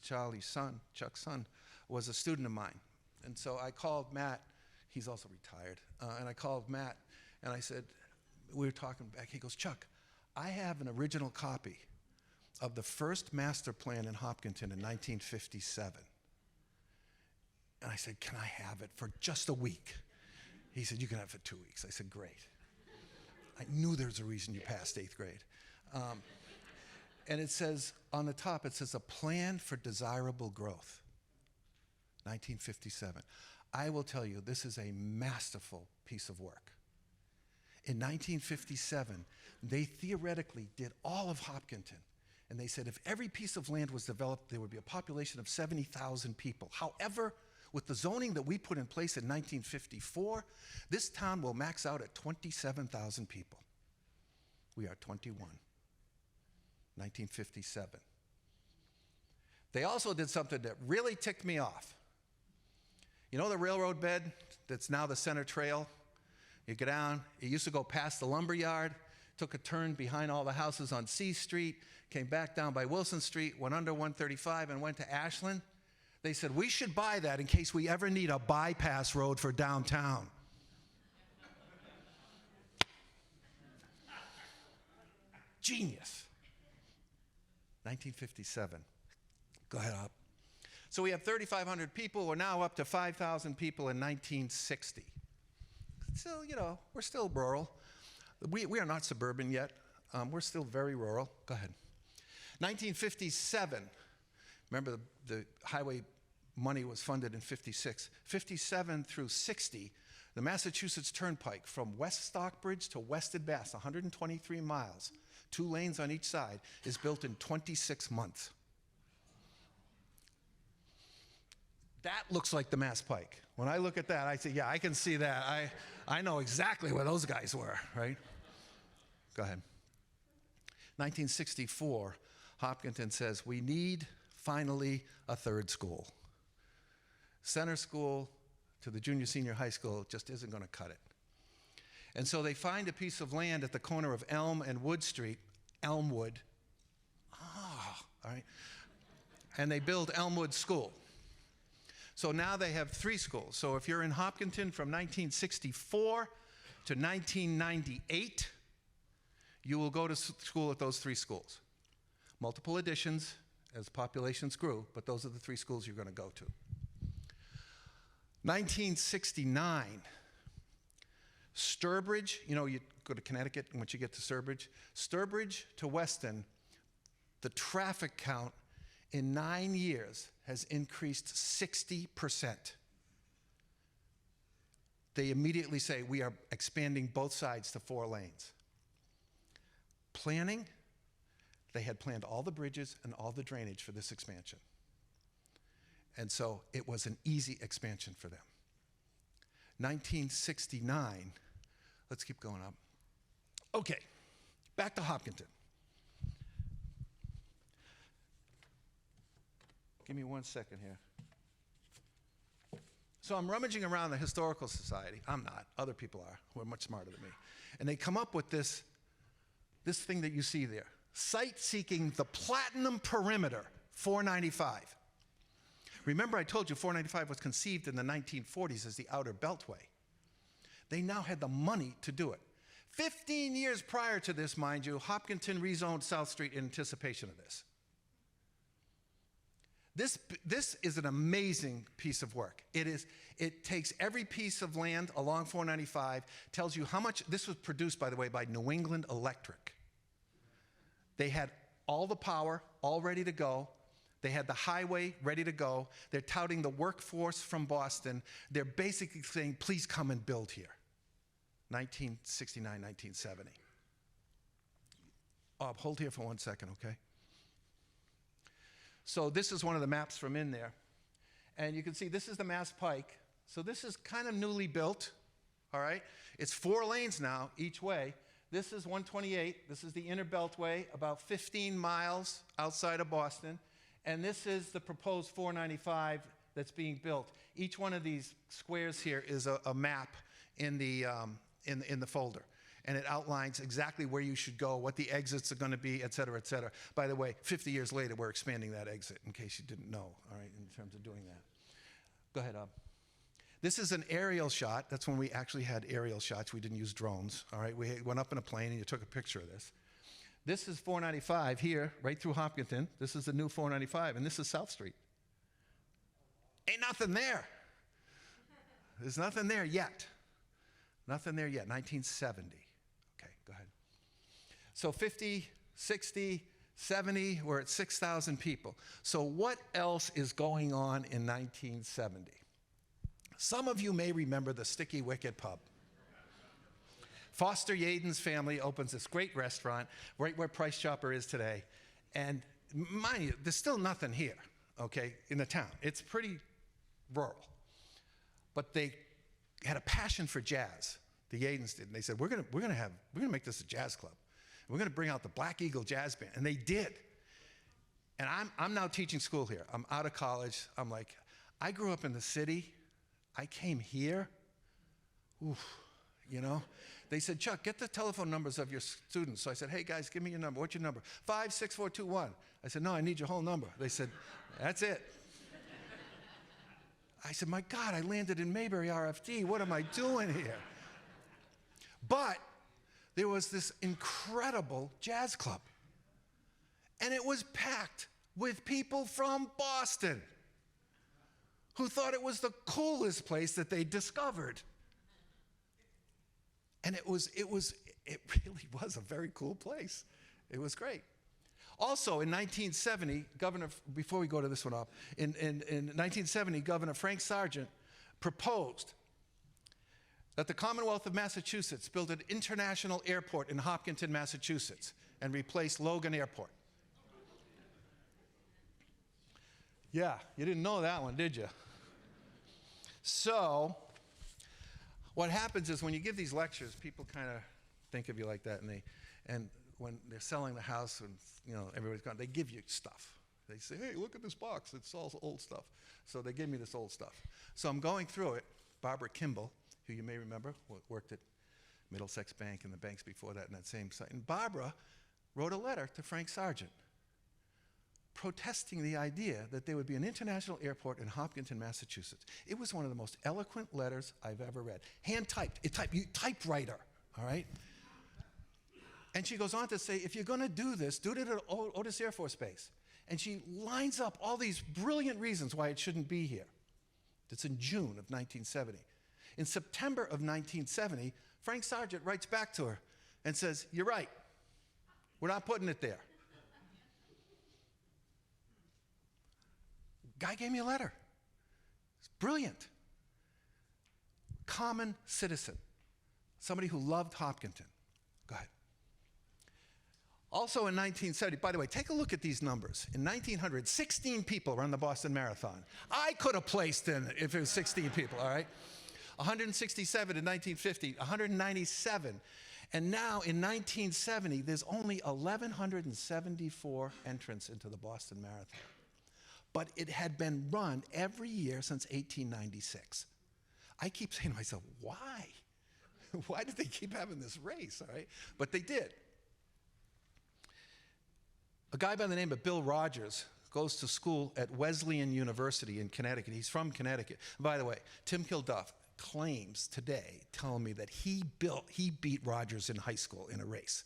Charlie's son, Chuck's son, was a student of mine. And so I called Matt, he's also retired, and I called Matt, and I said, we were talking back, he goes, Chuck, I have an original copy of the first master plan in Hopkinton in 1957. And I said, can I have it for just a week? He said, you can have it for 2 weeks. I said, great. I knew there's a reason you passed 8th grade. And it says, on the top, it says, a plan for desirable growth, 1957. I will tell you, this is a masterful piece of work. In 1957, they theoretically did all of Hopkinton. And they said if every piece of land was developed, there would be a population of 70,000 people. However, with the zoning that we put in place in 1954, this town will max out at 27,000 people. We are 21. 1957. They also did something that really ticked me off. You know the railroad bed that's now the center trail? You go down, it used to go past the lumber yard, took a turn behind all the houses on C Street, came back down by Wilson Street, went under 135 and went to Ashland. They said, we should buy that in case we ever need a bypass road for downtown. Genius. 1957. Go ahead up. So we have 3,500 people. We're now up to 5,000 people in 1960. Still, you know, we're still rural. We are not suburban yet. We're still very rural. Go ahead. 1957. Remember, the highway money was funded in 56. 57 through 60, the Massachusetts Turnpike from West Stockbridge to Weston Bass, 123 miles, 2 lanes on each side, is built in 26 months. That looks like the Mass Pike. When I look at that, I say, yeah, I can see that. I know exactly where those guys were, right? Go ahead. 1964, Hopkinton says, we need finally a 3rd school. Center school to the junior senior high school just isn't going to cut it. And so they find a piece of land at the corner of Elm and Wood Street, Elmwood. All right. And they build Elmwood School. So now they have 3 schools. So if you're in Hopkinton from 1964 to 1998, you will go to school at those 3 schools. Multiple additions as populations grew, but those are the 3 schools you're going to go to. 1969, Sturbridge, you know, you go to Connecticut, and once you get to Sturbridge, Sturbridge to Weston, the traffic count in 9 years has increased 60%. They immediately say, we are expanding both sides to 4 lanes. Planning, they had planned all the bridges and all the drainage for this expansion. And so it was an easy expansion for them. 1969, let's keep going up. Okay, back to Hopkinton. Give me 1 second here. So I'm rummaging around the Historical Society. I'm not. Other people are, who are much smarter than me. And they come up with this thing that you see there. Site-seeking the Platinum Perimeter, 495. Remember I told you 495 was conceived in the 1940s as the Outer Beltway. They now had the money to do it. 15 years prior to this, mind you, Hopkinton rezoned South Street in anticipation of this. This is an amazing piece of work. It takes every piece of land along 495, tells you how much. This was produced, by the way, by New England Electric. They had all the power all ready to go. They had the highway ready to go. They're touting the workforce from Boston. They're basically saying, please come and build here. 1969, 1970. Hold here for 1 second, okay? So this is one of the maps from in there. And you can see this is the Mass Pike. So this is kind of newly built, all right? It's 4 lanes now each way. This is 128. This is the Inner Beltway, about 15 miles outside of Boston. And this is the proposed 495 that's being built. Each one of these squares here is a map in the folder. And it outlines exactly where you should go, what the exits are going to be, et cetera, et cetera. By the way, 50 years later, we're expanding that exit, in case you didn't know, all right, in terms of doing that. Go ahead, This is an aerial shot. That's when we actually had aerial shots. We didn't use drones, all right? We went up in a plane, and you took a picture of this. This is 495 here, right through Hopkinton. This is the new 495, and this is South Street. Ain't nothing there. There's nothing there yet. Nothing there yet, 1970. Okay, go ahead. So 50, 60, 70, we're at 6,000 people. So what else is going on in 1970? Some of you may remember the Sticky Wicket Pub. Foster Yaden's family opens this great restaurant right where Price Chopper is today. And mind you, there's still nothing here, okay, in the town. It's pretty rural. But they had a passion for jazz. The Yadens did. And they said, we're gonna make this a jazz club. We're gonna bring out the Black Eagle Jazz Band. And they did. And I'm now teaching school here. I'm out of college. I'm like, I grew up in the city. I came here. Oof, you know? They said, Chuck, get the telephone numbers of your students. So I said, hey guys, give me your number. What's your number? 56421. I said, no, I need your whole number. They said, that's it. I said, my God, I landed in Mayberry RFD. What am I doing here? But there was this incredible jazz club. And it was packed with people from Boston who thought it was the coolest place that they discovered. And it really was a very cool place. It was great. Also, in 1970, before we go to this one up, in 1970, Governor Frank Sargent proposed that the Commonwealth of Massachusetts build an international airport in Hopkinton, Massachusetts, and replace Logan Airport. Yeah, you didn't know that one, did you? So, what happens is when you give these lectures, people kind of think of you like that, and when they're selling the house and everybody's gone, they give you stuff. They say, hey, look at this box. It's all old stuff. So they gave me this old stuff. So I'm going through it. Barbara Kimball, who you may remember, worked at Middlesex Bank and the banks before that in that same site. And Barbara wrote a letter to Frank Sargent protesting the idea that there would be an international airport in Hopkinton, Massachusetts. It was one of the most eloquent letters I've ever read. Hand-typed, typewriter, all right? And she goes on to say, if you're going to do this, do it at Otis Air Force Base. And she lines up all these brilliant reasons why it shouldn't be here. It's in June of 1970. In September of 1970, Frank Sargent writes back to her and says, you're right. We're not putting it there. Guy gave me a letter. It's brilliant. Common citizen. Somebody who loved Hopkinton. Go ahead. Also in 1970, by the way, take a look at these numbers. In 1900, 16 people run the Boston Marathon. I could have placed in it if it was 16 people, all right? 167 in 1950, 197. And now in 1970, there's only 1,174 entrants into the Boston Marathon. but it had been run every year since 1896. I keep saying to myself, why? Why did they keep having this race, all right? But they did. A guy by the name of Bill Rogers goes to school at Wesleyan University in Connecticut. He's from Connecticut. By the way, Tim Kilduff claims today, telling me that he beat Rogers in high school in a race.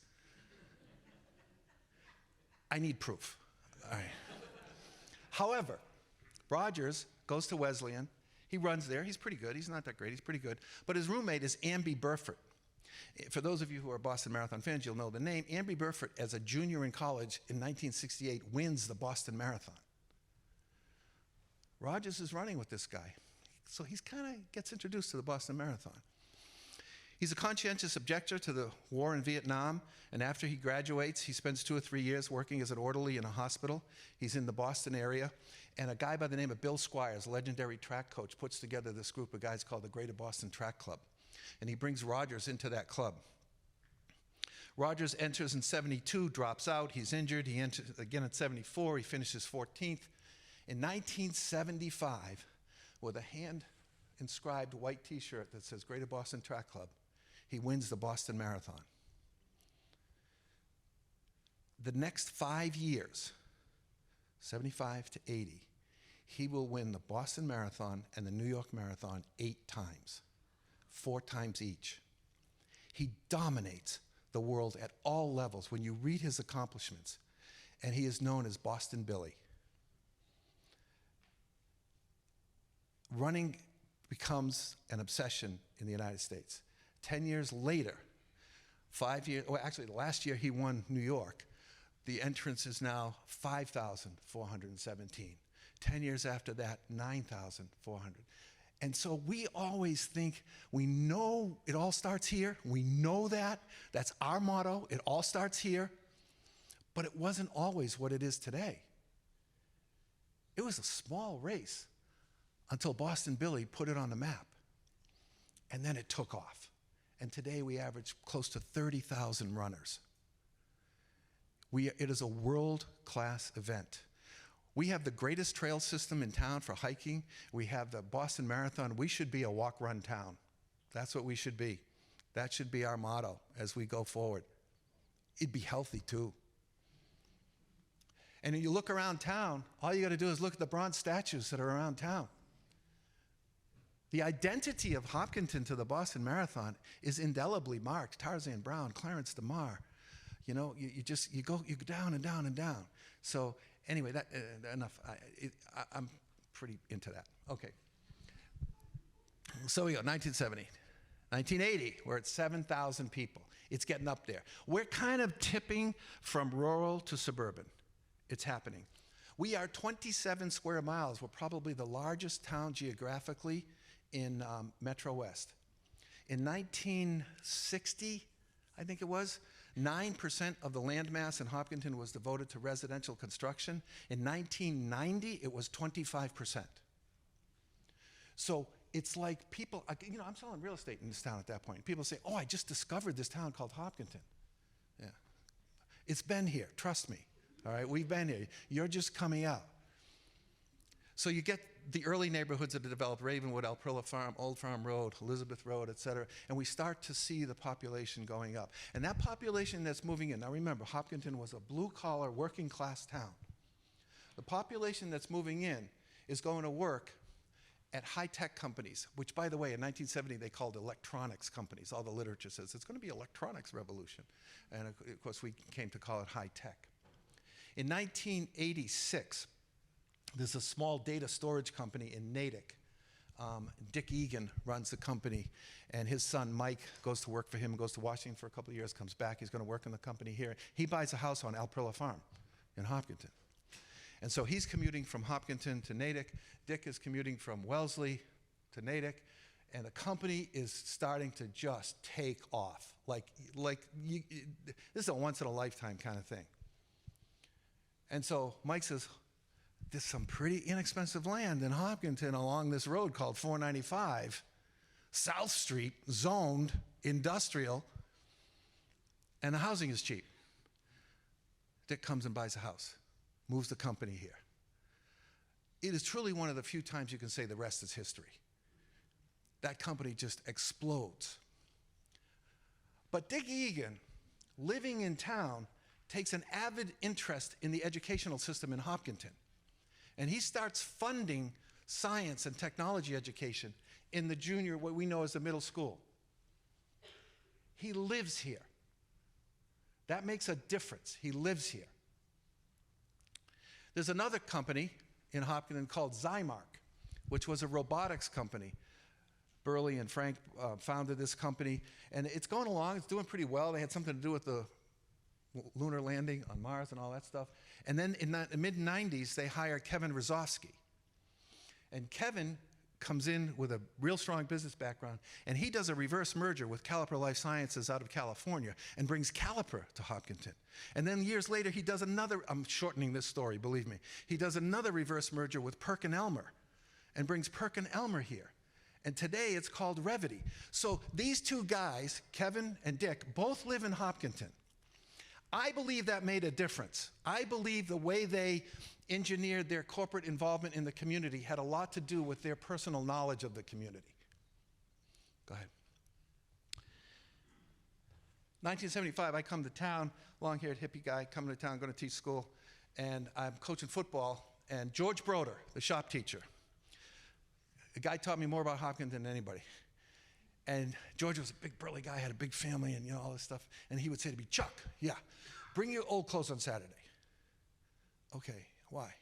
I need proof. All right. However, Rogers goes to Wesleyan. He runs there. He's pretty good. He's not that great. He's pretty good. But his roommate is Amby Burford. For those of you who are Boston Marathon fans, you'll know the name. Amby Burford, as a junior in college in 1968, wins the Boston Marathon. Rogers is running with this guy. So he's kind of gets introduced to the Boston Marathon. He's a conscientious objector to the war in Vietnam, and after he graduates, he spends 2 or 3 years working as an orderly in a hospital. He's in the Boston area, and a guy by the name of Bill Squires, legendary track coach, puts together this group of guys called the Greater Boston Track Club, and he brings Rogers into that club. Rogers enters in 72, drops out, he's injured. He enters again in 74, he finishes 14th. In 1975, with a hand-inscribed white t-shirt that says Greater Boston Track Club, he wins the Boston Marathon. The next 5 years, 75 to 80, he will win the Boston Marathon and the New York Marathon 8 times, 4 times each. He dominates the world at all levels when you read his accomplishments, and he is known as Boston Billy. Running becomes an obsession in the United States. 10 years later, 5 years, well, actually, last year he won New York. The entrance is now 5,417. 10 years after that, 9,400. And so we always think we know it all starts here. We know that. That's our motto. It all starts here. But it wasn't always what it is today. It was a small race until Boston Billy put it on the map. And then it took off. And today we average close to 30,000 runners. It is a world-class event. We have the greatest trail system in town for hiking. We have the Boston Marathon. We should be a walk-run town. That's what we should be. That should be our motto as we go forward. It'd be healthy too. And when you look around town, all you got to do is look at the bronze statues that are around town. The identity of Hopkinton to the Boston Marathon is indelibly marked. Tarzan Brown, Clarence DeMar. You know, you go down and down and down. So anyway, enough. I'm pretty into that. Okay. So we go, 1970. 1980, we're at 7,000 people. It's getting up there. We're kind of tipping from rural to suburban. It's happening. We are 27 square miles. We're probably the largest town geographically in Metro West. In 1960, I think it was, 9% of the land mass in Hopkinton was devoted to residential construction. In 1990, it was 25%. So it's like people, you know, I'm selling real estate in this town at that point. People say, oh, I just discovered this town called Hopkinton. Yeah. It's been here, trust me. All right, we've been here. You're just coming out. So you get the early neighborhoods that are developed, Ravenwood, Alprilla Farm, Old Farm Road, Elizabeth Road, et cetera, and we start to see the population going up. And that population that's moving in, now remember, Hopkinton was a blue-collar, working-class town. The population that's moving in is going to work at high-tech companies, which, by the way, in 1970, they called electronics companies. All the literature says it's going to be electronics revolution. And, of course, we came to call it high-tech. In 1986, there's a small data storage company in Natick. Dick Egan runs the company, and his son Mike goes to work for him, goes to Washington for a couple of years, comes back. He's going to work in the company here. He buys a house on Alprilla Farm in Hopkinton. And so he's commuting from Hopkinton to Natick. Dick is commuting from Wellesley to Natick. And the company is starting to just take off. This is a once-in-a-lifetime kind of thing. And so Mike says, there's some pretty inexpensive land in Hopkinton along this road called 495, South Street, zoned industrial, and the housing is cheap. Dick comes and buys a house, moves the company here. it is truly one of the few times you can say the rest is history. That company just explodes. But Dick Egan, living in town, takes an avid interest in the educational system in Hopkinton. And he starts funding science and technology education in the junior, what we know as the middle school. He lives here. That makes a difference. He lives here. There's another company in Hopkinton called Zymark, which was a robotics company. Burley and Frank founded this company, and it's going along. It's doing pretty well. They had something to do with the lunar landing on Mars and all that stuff. And then in the mid-90s, they hired Kevin Rozovsky. And Kevin comes in with a real strong business background, and he does a reverse merger with Caliper Life Sciences out of California and brings Caliper to Hopkinton. And then years later, he does another, I'm shortening this story, believe me, he does another reverse merger with Perkin-Elmer and brings Perkin-Elmer here. And today it's called Revity. So these two guys, Kevin and Dick, both live in Hopkinton. I believe that made a difference. I believe the way they engineered their corporate involvement in the community had a lot to do with their personal knowledge of the community. Go ahead. 1975, I come to town, long-haired hippie guy, coming to town, going to teach school, and I'm coaching football, and George Broder, the shop teacher, the guy taught me more about Hopkinton than anybody. And George was a big burly guy, had a big family, and all this stuff. And he would say to me, Chuck, yeah, bring your old clothes on Saturday. Okay, why?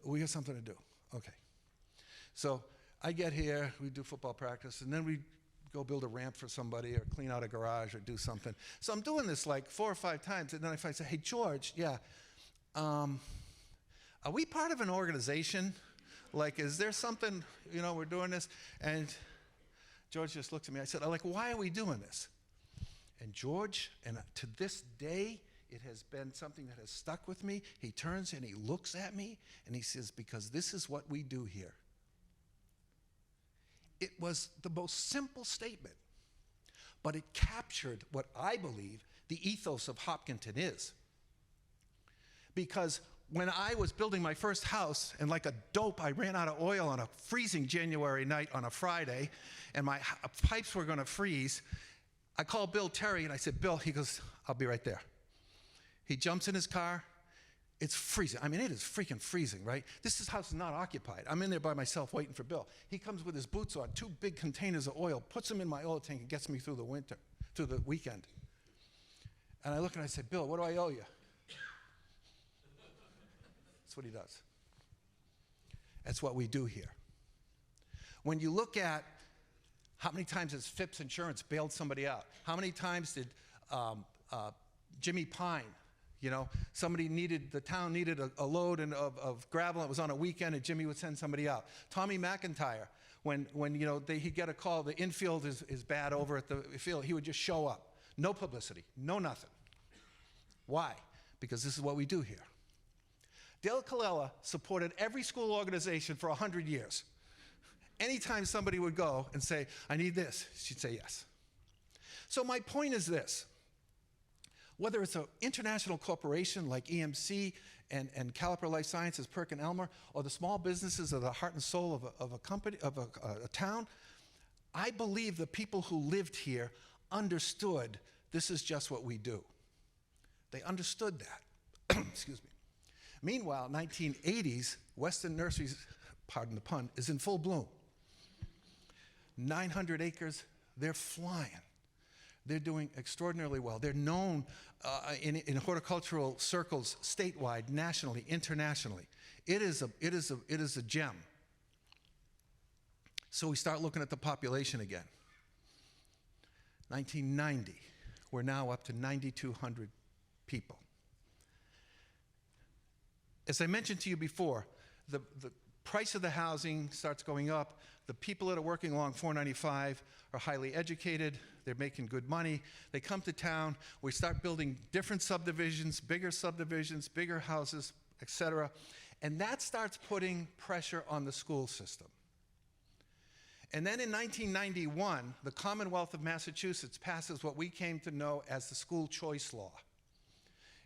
We got something to do. Okay. So I get here, we do football practice, and then we go build a ramp for somebody or clean out a garage or do something. So I'm doing this like 4 or 5 times, and then if I say, hey, George, yeah, are we part of an organization? Like, is there something, we're doing this? And George just looked at me. I said, why are we doing this? And George, and to this day, it has been something that has stuck with me. He turns and he looks at me and he says, because this is what we do here. It was the most simple statement, but it captured what I believe the ethos of Hopkinton is. Because when I was building my first house, and like a dope, I ran out of oil on a freezing January night on a Friday, and my pipes were going to freeze, I called Bill Terry, and I said, Bill, he goes, I'll be right there. He jumps in his car. It's freezing. I mean, it is freaking freezing, right? This house is not occupied. I'm in there by myself waiting for Bill. He comes with his boots on, 2 big containers of oil, puts them in my oil tank, and gets me through the weekend. And I look and I say, Bill, what do I owe you? That's what he does. That's what we do here. When you look at how many times has Phipps Insurance bailed somebody out? How many times did Jimmy Pine, the town needed a load of gravel, it was on a weekend, and Jimmy would send somebody out. Tommy McIntyre, when he'd get a call, the infield is bad over at the field, he would just show up. No publicity, no nothing. Why? Because this is what we do here. Dale Colella supported every school organization for 100 years. Anytime somebody would go and say, I need this, she'd say yes. So my point is this. Whether it's an international corporation like EMC and Caliper Life Sciences, Perkin-Elmer, or the small businesses of the heart and soul of a company, of a town, I believe the people who lived here understood this is just what we do. They understood that. Excuse me. Meanwhile, 1980s, Weston Nurseries, pardon the pun, is in full bloom. 900 acres, they're flying. They're doing extraordinarily well. They're known in horticultural circles statewide, nationally, internationally. It is a gem. So we start looking at the population again. 1990, we're now up to 9,200 people. As I mentioned to you before, the price of the housing starts going up. The people that are working along 495 are highly educated. They're making good money. They come to town. We start building different subdivisions, bigger houses, etc. And that starts putting pressure on the school system. And then in 1991, the Commonwealth of Massachusetts passes what we came to know as the school choice law.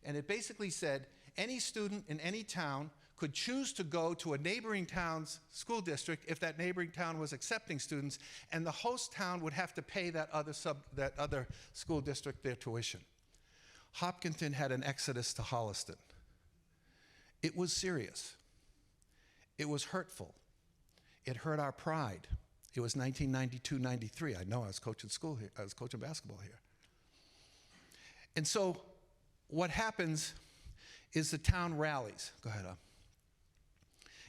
And it basically said, any student in any town could choose to go to a neighboring town's school district if that neighboring town was accepting students, and the host town would have to pay that other school district their tuition. Hopkinton had an exodus to Holliston. It was serious. It was hurtful. It hurt our pride. It was 1992-93. I know, I was coaching school here. I was coaching basketball here. And so what happens is the town rallies. Go ahead, up.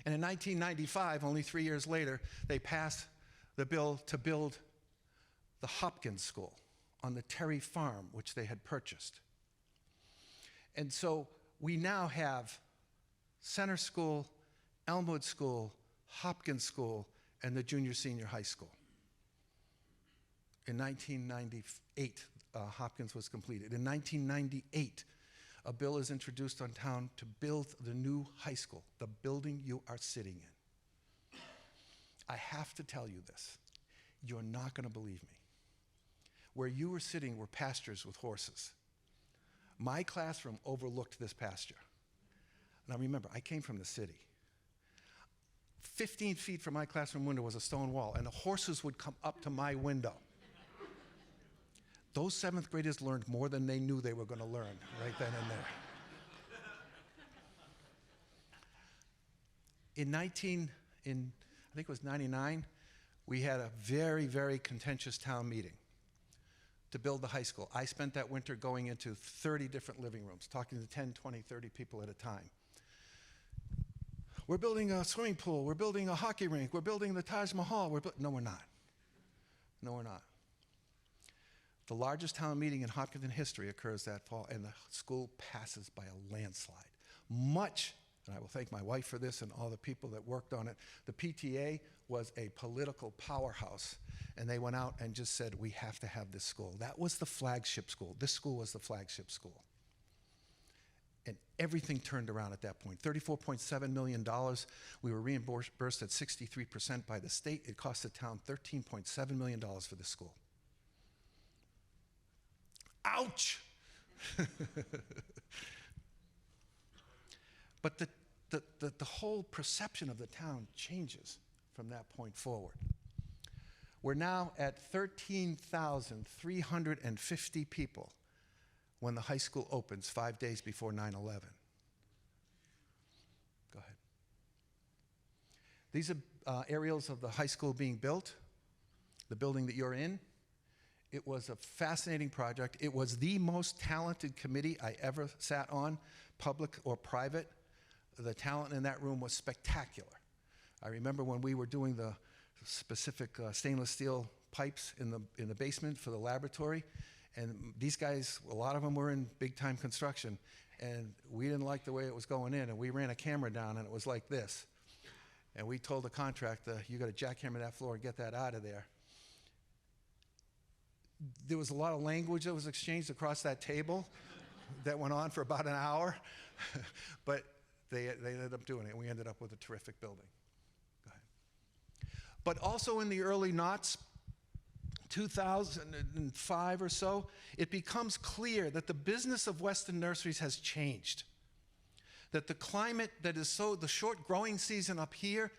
And in 1995, only 3 years later, they passed the bill to build the Hopkins School on the Terry Farm, which they had purchased. And so we now have Center School, Elmwood School, Hopkins School, and the junior-senior high school. In 1998, Hopkins was completed. In 1998, a bill is introduced on town to build the new high school, the building you are sitting in. I have to tell you this. You're not going to believe me. Where you were sitting were pastures with horses. My classroom overlooked this pasture. Now remember, I came from the city. 15 feet from my classroom window was a stone wall, and the horses would come up to my window. Those seventh graders learned more than they knew they were going to learn right then and there. I think it was 99, we had a very, very contentious town meeting to build the high school. I spent that winter going into 30 different living rooms, talking to 10, 20, 30 people at a time. We're building a swimming pool, we're building a hockey rink, we're building the Taj Mahal. No, we're not. No, we're not. The largest town meeting in Hopkinton history occurs that fall, and the school passes by a landslide. Much, and I will thank my wife for this and all the people that worked on it, the PTA was a political powerhouse, and they went out and just said, we have to have this school. That was the flagship school. This school was the flagship school. And everything turned around at that point. $34.7 million. We were reimbursed at 63% by the state. It cost the town $13.7 million for this school. Ouch! But the whole perception of the town changes from that point forward. We're now at 13,350 people when the high school opens 5 days before 9/11. Go ahead. These are aerials of the high school being built, the building that you're in. It was a fascinating project. It was the most talented committee I ever sat on, public or private. The talent in that room was spectacular. I remember when we were doing the specific stainless steel pipes in the basement for the laboratory, and these guys, a lot of them were in big-time construction, and we didn't like the way it was going in, and we ran a camera down, and it was like this. And we told the contractor, you got to jackhammer that floor and get that out of there. There was a lot of language that was exchanged across that table that went on for about an hour, but they ended up doing it, and we ended up with a terrific building. Go ahead. But also in the early noughts, 2005 or so, it becomes clear that the business of Weston Nurseries has changed. That the climate that is the short growing season up here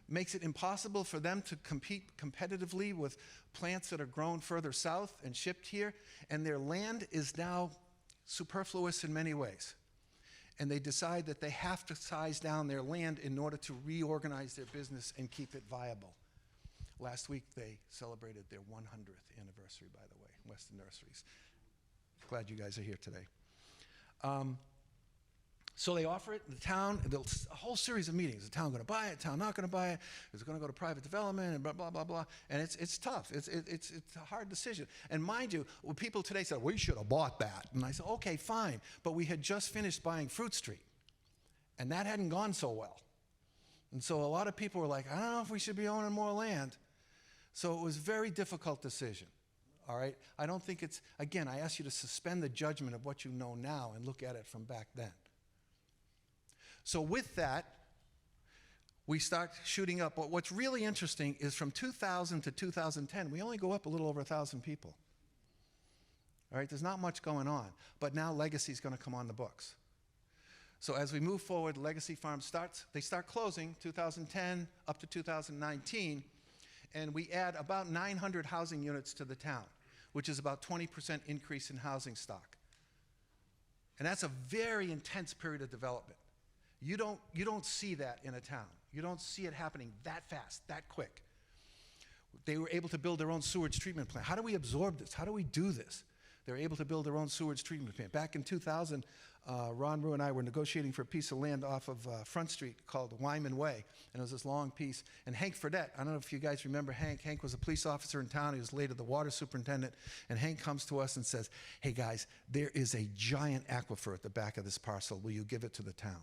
makes it impossible for them to compete competitively with plants that are grown further south and shipped here, and their land is now superfluous in many ways. And they decide that they have to size down their land in order to reorganize their business and keep it viable. Last week, they celebrated their 100th anniversary, by the way, Weston Nurseries. Glad you guys are here today. So they offer it in the town, a whole series of meetings. The town going to buy it, the town not going to buy it, is it going to go to private development, and blah, blah, blah, blah. And it's tough. It's a hard decision. And mind you, well, people today said, we should have bought that. And I said, okay, fine. But we had just finished buying Fruit Street, and that hadn't gone so well. And so a lot of people were like, I don't know if we should be owning more land. So it was a very difficult decision, all right? I don't think it's, again, I ask you to suspend the judgment of what you know now and look at it from back then. So with that, we start shooting up. But what's really interesting is from 2000 to 2010, we only go up a little over 1,000 people. All right, there's not much going on. But now Legacy is going to come on the books. So as we move forward, legacy farms they start closing 2010 up to 2019, and we add about 900 housing units to the town, which is about 20% increase in housing stock. And that's a very intense period of development. You don't see that in a town. You don't see it happening that fast, that quick. They were able to build their own sewage treatment plant. How do we absorb this? How do we do this? They were able to build their own sewage treatment plant. Back in 2000, Ron Rue and I were negotiating for a piece of land off of Front Street called Wyman Way, and it was this long piece. And Hank Fredette, I don't know if you guys remember Hank. Hank was a police officer in town. He was later the water superintendent. And Hank comes to us and says, hey guys, there is a giant aquifer at the back of this parcel. Will you give it to the town?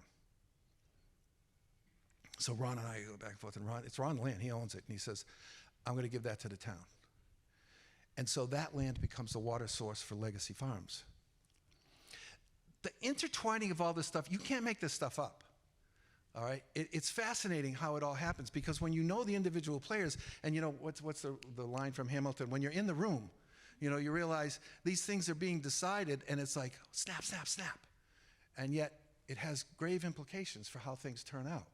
So Ron and I go back and forth, and it's Ron land, he owns it, and he says, I'm going to give that to the town. And so that land becomes the water source for legacy farms. The intertwining of all this stuff, you can't make this stuff up, all right? It's fascinating how it all happens, because when you know the individual players, and you know, what's the line from Hamilton? When you're in the room, you know, you realize these things are being decided, and it's like, snap, snap, snap. And yet, it has grave implications for how things turn out.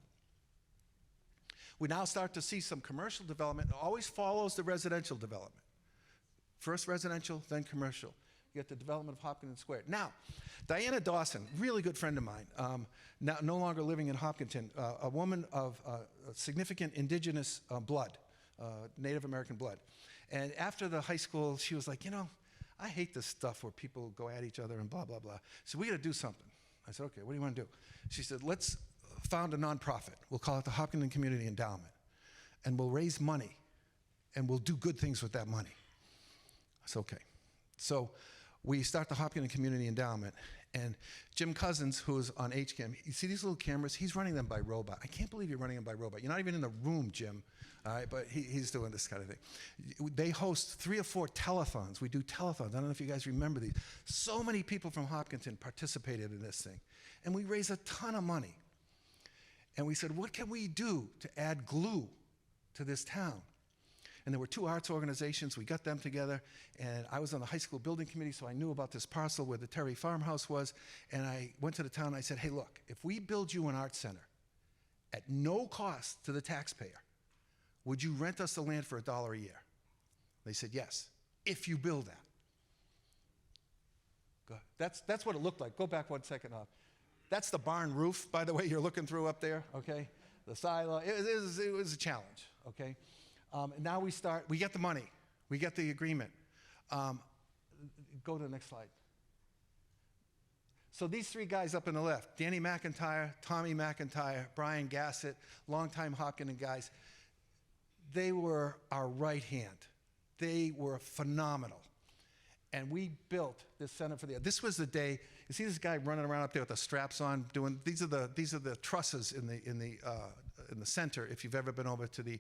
We now start to see some commercial development. It always follows the residential development. First residential, then commercial. You get the development of Hopkinton Square. Now, Diana Dawson, really good friend of mine, now no longer living in Hopkinton, a woman of significant indigenous blood, Native American blood. And after the high school, she was like, you know, I hate this stuff where people go at each other and blah, blah, blah. So we got to do something. I said, okay, what do you want to do? She said, let's found a nonprofit. We'll call it the Hopkinton Community Endowment. And we'll raise money, and we'll do good things with that money. I said, okay. So we start the Hopkinton Community Endowment, and Jim Cousins, who's on HCAM, you see these little cameras? He's running them by robot. I can't believe you're running them by robot. You're not even in the room, Jim, all right? But he's doing this kind of thing. They host 3 or 4 telethons. We do telethons. I don't know if you guys remember these. So many people from Hopkinton participated in this thing. And we raise a ton of money. And we said, what can we do to add glue to this town? And there were 2 arts organizations. We got them together. And I was on the high school building committee, so I knew about this parcel where the Terry farmhouse was. And I went to the town and I said, hey, look, if we build you an art center at no cost to the taxpayer, would you rent us the land for $1 a year? They said, yes, if you build that. Go ahead. That's what it looked like. Go back 1 second off. That's the barn roof, by the way, you're looking through up there, okay? The silo, it was a challenge, okay? And now we get the money, we get the agreement. Go to the next slide. So these 3 guys up on the left, Danny McIntyre, Tommy McIntyre, Brian Gassett, longtime Hopkinton guys, they were our right hand. They were phenomenal. And we built this Center for the Arts. This was the day. You see this guy running around up there with the straps on, doing. These are the trusses in the center. If you've ever been over to the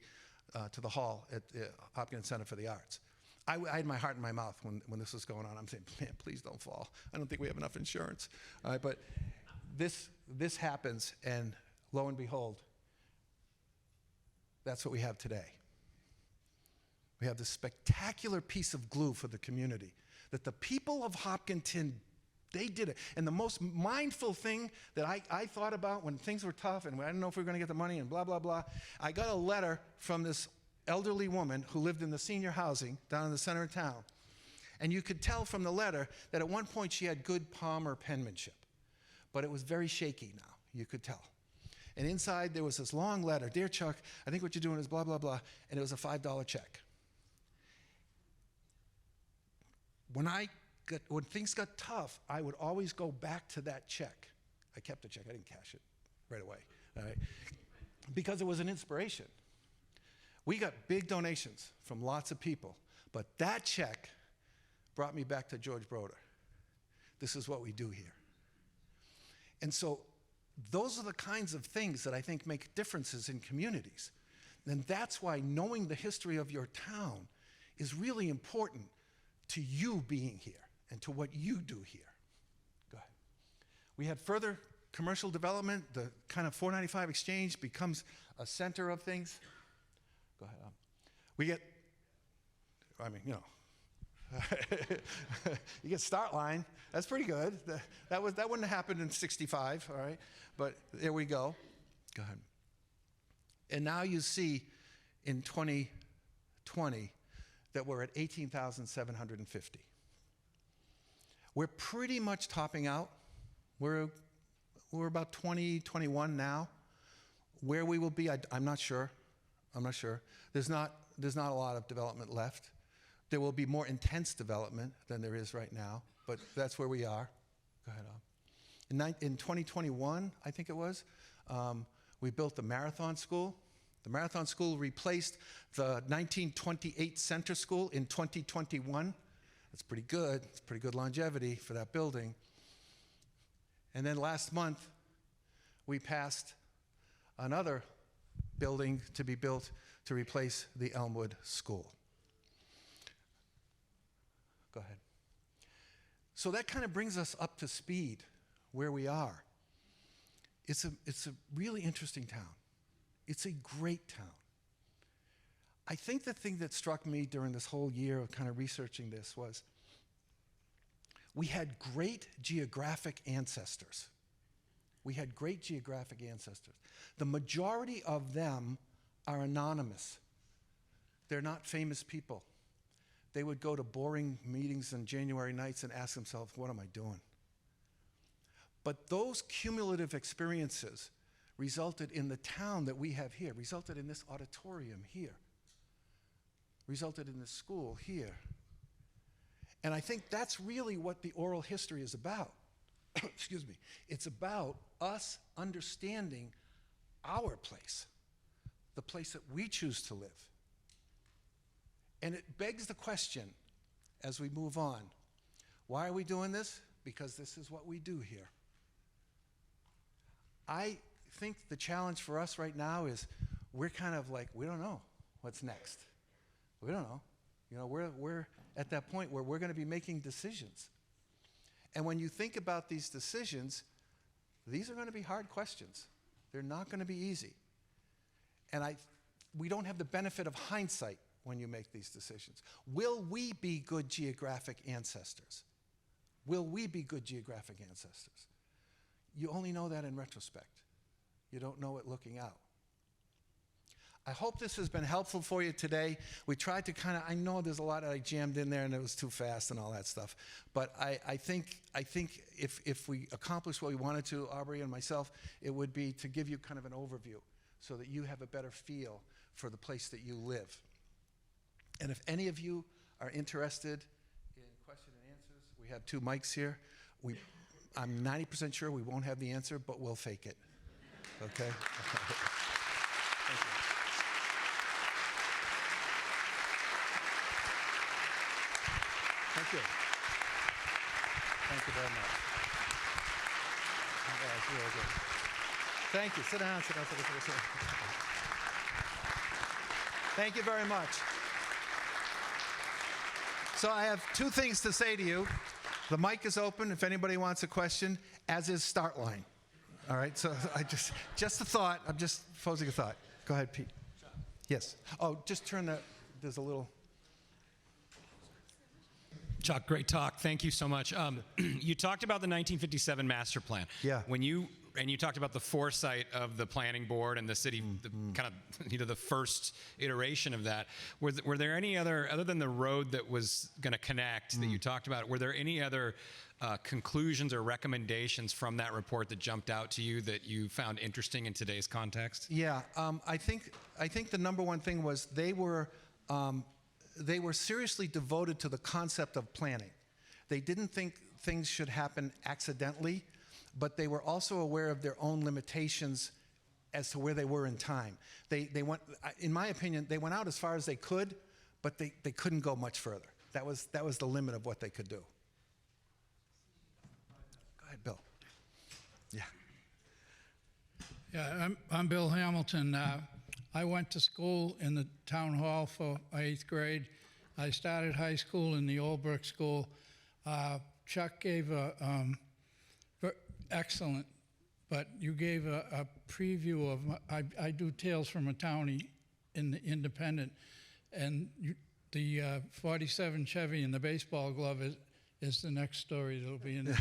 hall at the Hopkins Center for the Arts, I had my heart in my mouth when this was going on. I'm saying, man, please don't fall. I don't think we have enough insurance. All right, but this happens, and lo and behold, that's what we have today. We have this spectacular piece of glue for the community that the people of Hopkinton, they did it. And the most mindful thing that I thought about when things were tough and I didn't know if we were going to get the money and blah, blah, blah, I got a letter from this elderly woman who lived in the senior housing down in the center of town. And you could tell from the letter that at one point she had good Palmer penmanship, but it was very shaky now, you could tell. And inside there was this long letter, dear Chuck, I think what you're doing is blah, blah, blah, and it was a $5 check. When things got tough, I would always go back to that check. I kept the check. I didn't cash it right away, all right? Because it was an inspiration. We got big donations from lots of people, but that check brought me back to George Broder. This is what we do here. And so those are the kinds of things that I think make differences in communities. And that's why knowing the history of your town is really important to you being here and to what you do here. Go ahead. We had further commercial development. The kind of 495 exchange becomes a center of things. Go ahead. We get, I mean, you know, You get start line. That's pretty good. That wouldn't have happened in 65, all right? But there we go. Go ahead. And now you see in 2020 that we're at 18,750. We're pretty much topping out. We're about 20, 21 now. Where we will be, I'm not sure. I'm not sure. There's not a lot of development left. There will be more intense development than there is right now, but that's where we are. Go ahead. In 2021, I think it was, we built the Marathon School. The Marathon School replaced the 1928 Center School in 2021. That's pretty good. It's pretty good longevity for that building. And then last month, we passed another building to be built to replace the Elmwood School. Go ahead. So that kind of brings us up to speed where we are. It's a really interesting town. It's a great town. I think the thing that struck me during this whole year of kind of researching this was we had great geographic ancestors. We had great geographic ancestors. The majority of them are anonymous. They're not famous people. They would go to boring meetings on January nights and ask themselves, what am I doing? But those cumulative experiences resulted in the town that we have here, resulted in this auditorium here, resulted in this school here. And I think that's really what the oral history is about. Excuse me. It's about us understanding our place, the place that we choose to live. And it begs the question, as we move on, why are we doing this? Because this is what we do here. I think the challenge for us right now is we're kind of like, we don't know what's next. We don't know. You know, we're at that point where we're going to be making decisions. And when you think about these decisions, these are going to be hard questions. They're not going to be easy. And we don't have the benefit of hindsight when you make these decisions. Will we be good geographic ancestors? Will we be good geographic ancestors? You only know that in retrospect. You don't know it looking out. I hope this has been helpful for you today. We tried to kind of, I know there's a lot that I jammed in there and it was too fast and all that stuff, but I think if we accomplished what we wanted to, Aubrey and myself, it would be to give you kind of an overview so that you have a better feel for the place that you live. And if any of you are interested in question and answers, we have 2 mics here. I'm 90% sure we won't have the answer, but we'll fake it. Okay? Thank you. Thank you. Thank you very much. That's really good. Thank you. Sit down, sit down, sit down, sit down. Thank you very much. So I have 2 things to say to you. The mic is open if anybody wants a question, as is start line. All right, so I just a thought. I'm just posing a thought. Go ahead, Pete. Yes. Oh, just turn there's a little. Chuck, great talk. Thank you so much. You talked about the 1957 master plan. Yeah. And you talked about the foresight of the planning board and the city, kind of, the first iteration of that. Were there any other than the road that was going to connect that you talked about, were there any other conclusions or recommendations from that report that jumped out to you that you found interesting in today's context? Yeah, I think the number one thing was they were seriously devoted to the concept of planning. They didn't think things should happen accidentally, but they were also aware of their own limitations as to where they were in time. They went, in my opinion, they went out as far as they could, but they couldn't go much further. That was the limit of what they could do. Go ahead, Bill. Yeah. Yeah, I'm Bill Hamilton. I went to school in the town hall for 8th grade. I started high school in the Old Brook School. Chuck gave excellent, but you gave a preview of, I do Tales from a Townie in the Independent, and the 47 Chevy and the baseball glove is the next story that'll be in there.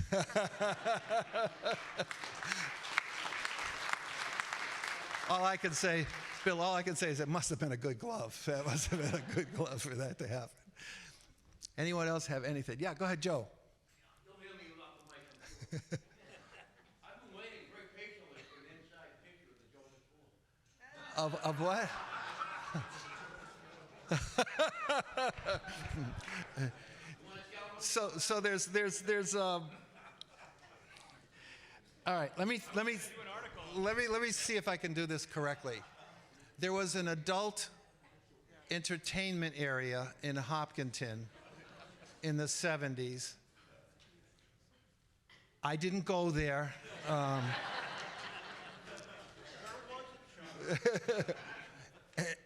All I can say, Bill, all I can say is it must have been a good glove. That must have been a good glove for that to happen. Anyone else have anything? Yeah, go ahead, Joe. Don't hear me without the mic. I've been waiting very patiently for an inside picture of the Joseph Pool. Of what? So there's all right, let me see if I can do this correctly. There was an adult entertainment area in Hopkinton in the 70s. I didn't go there.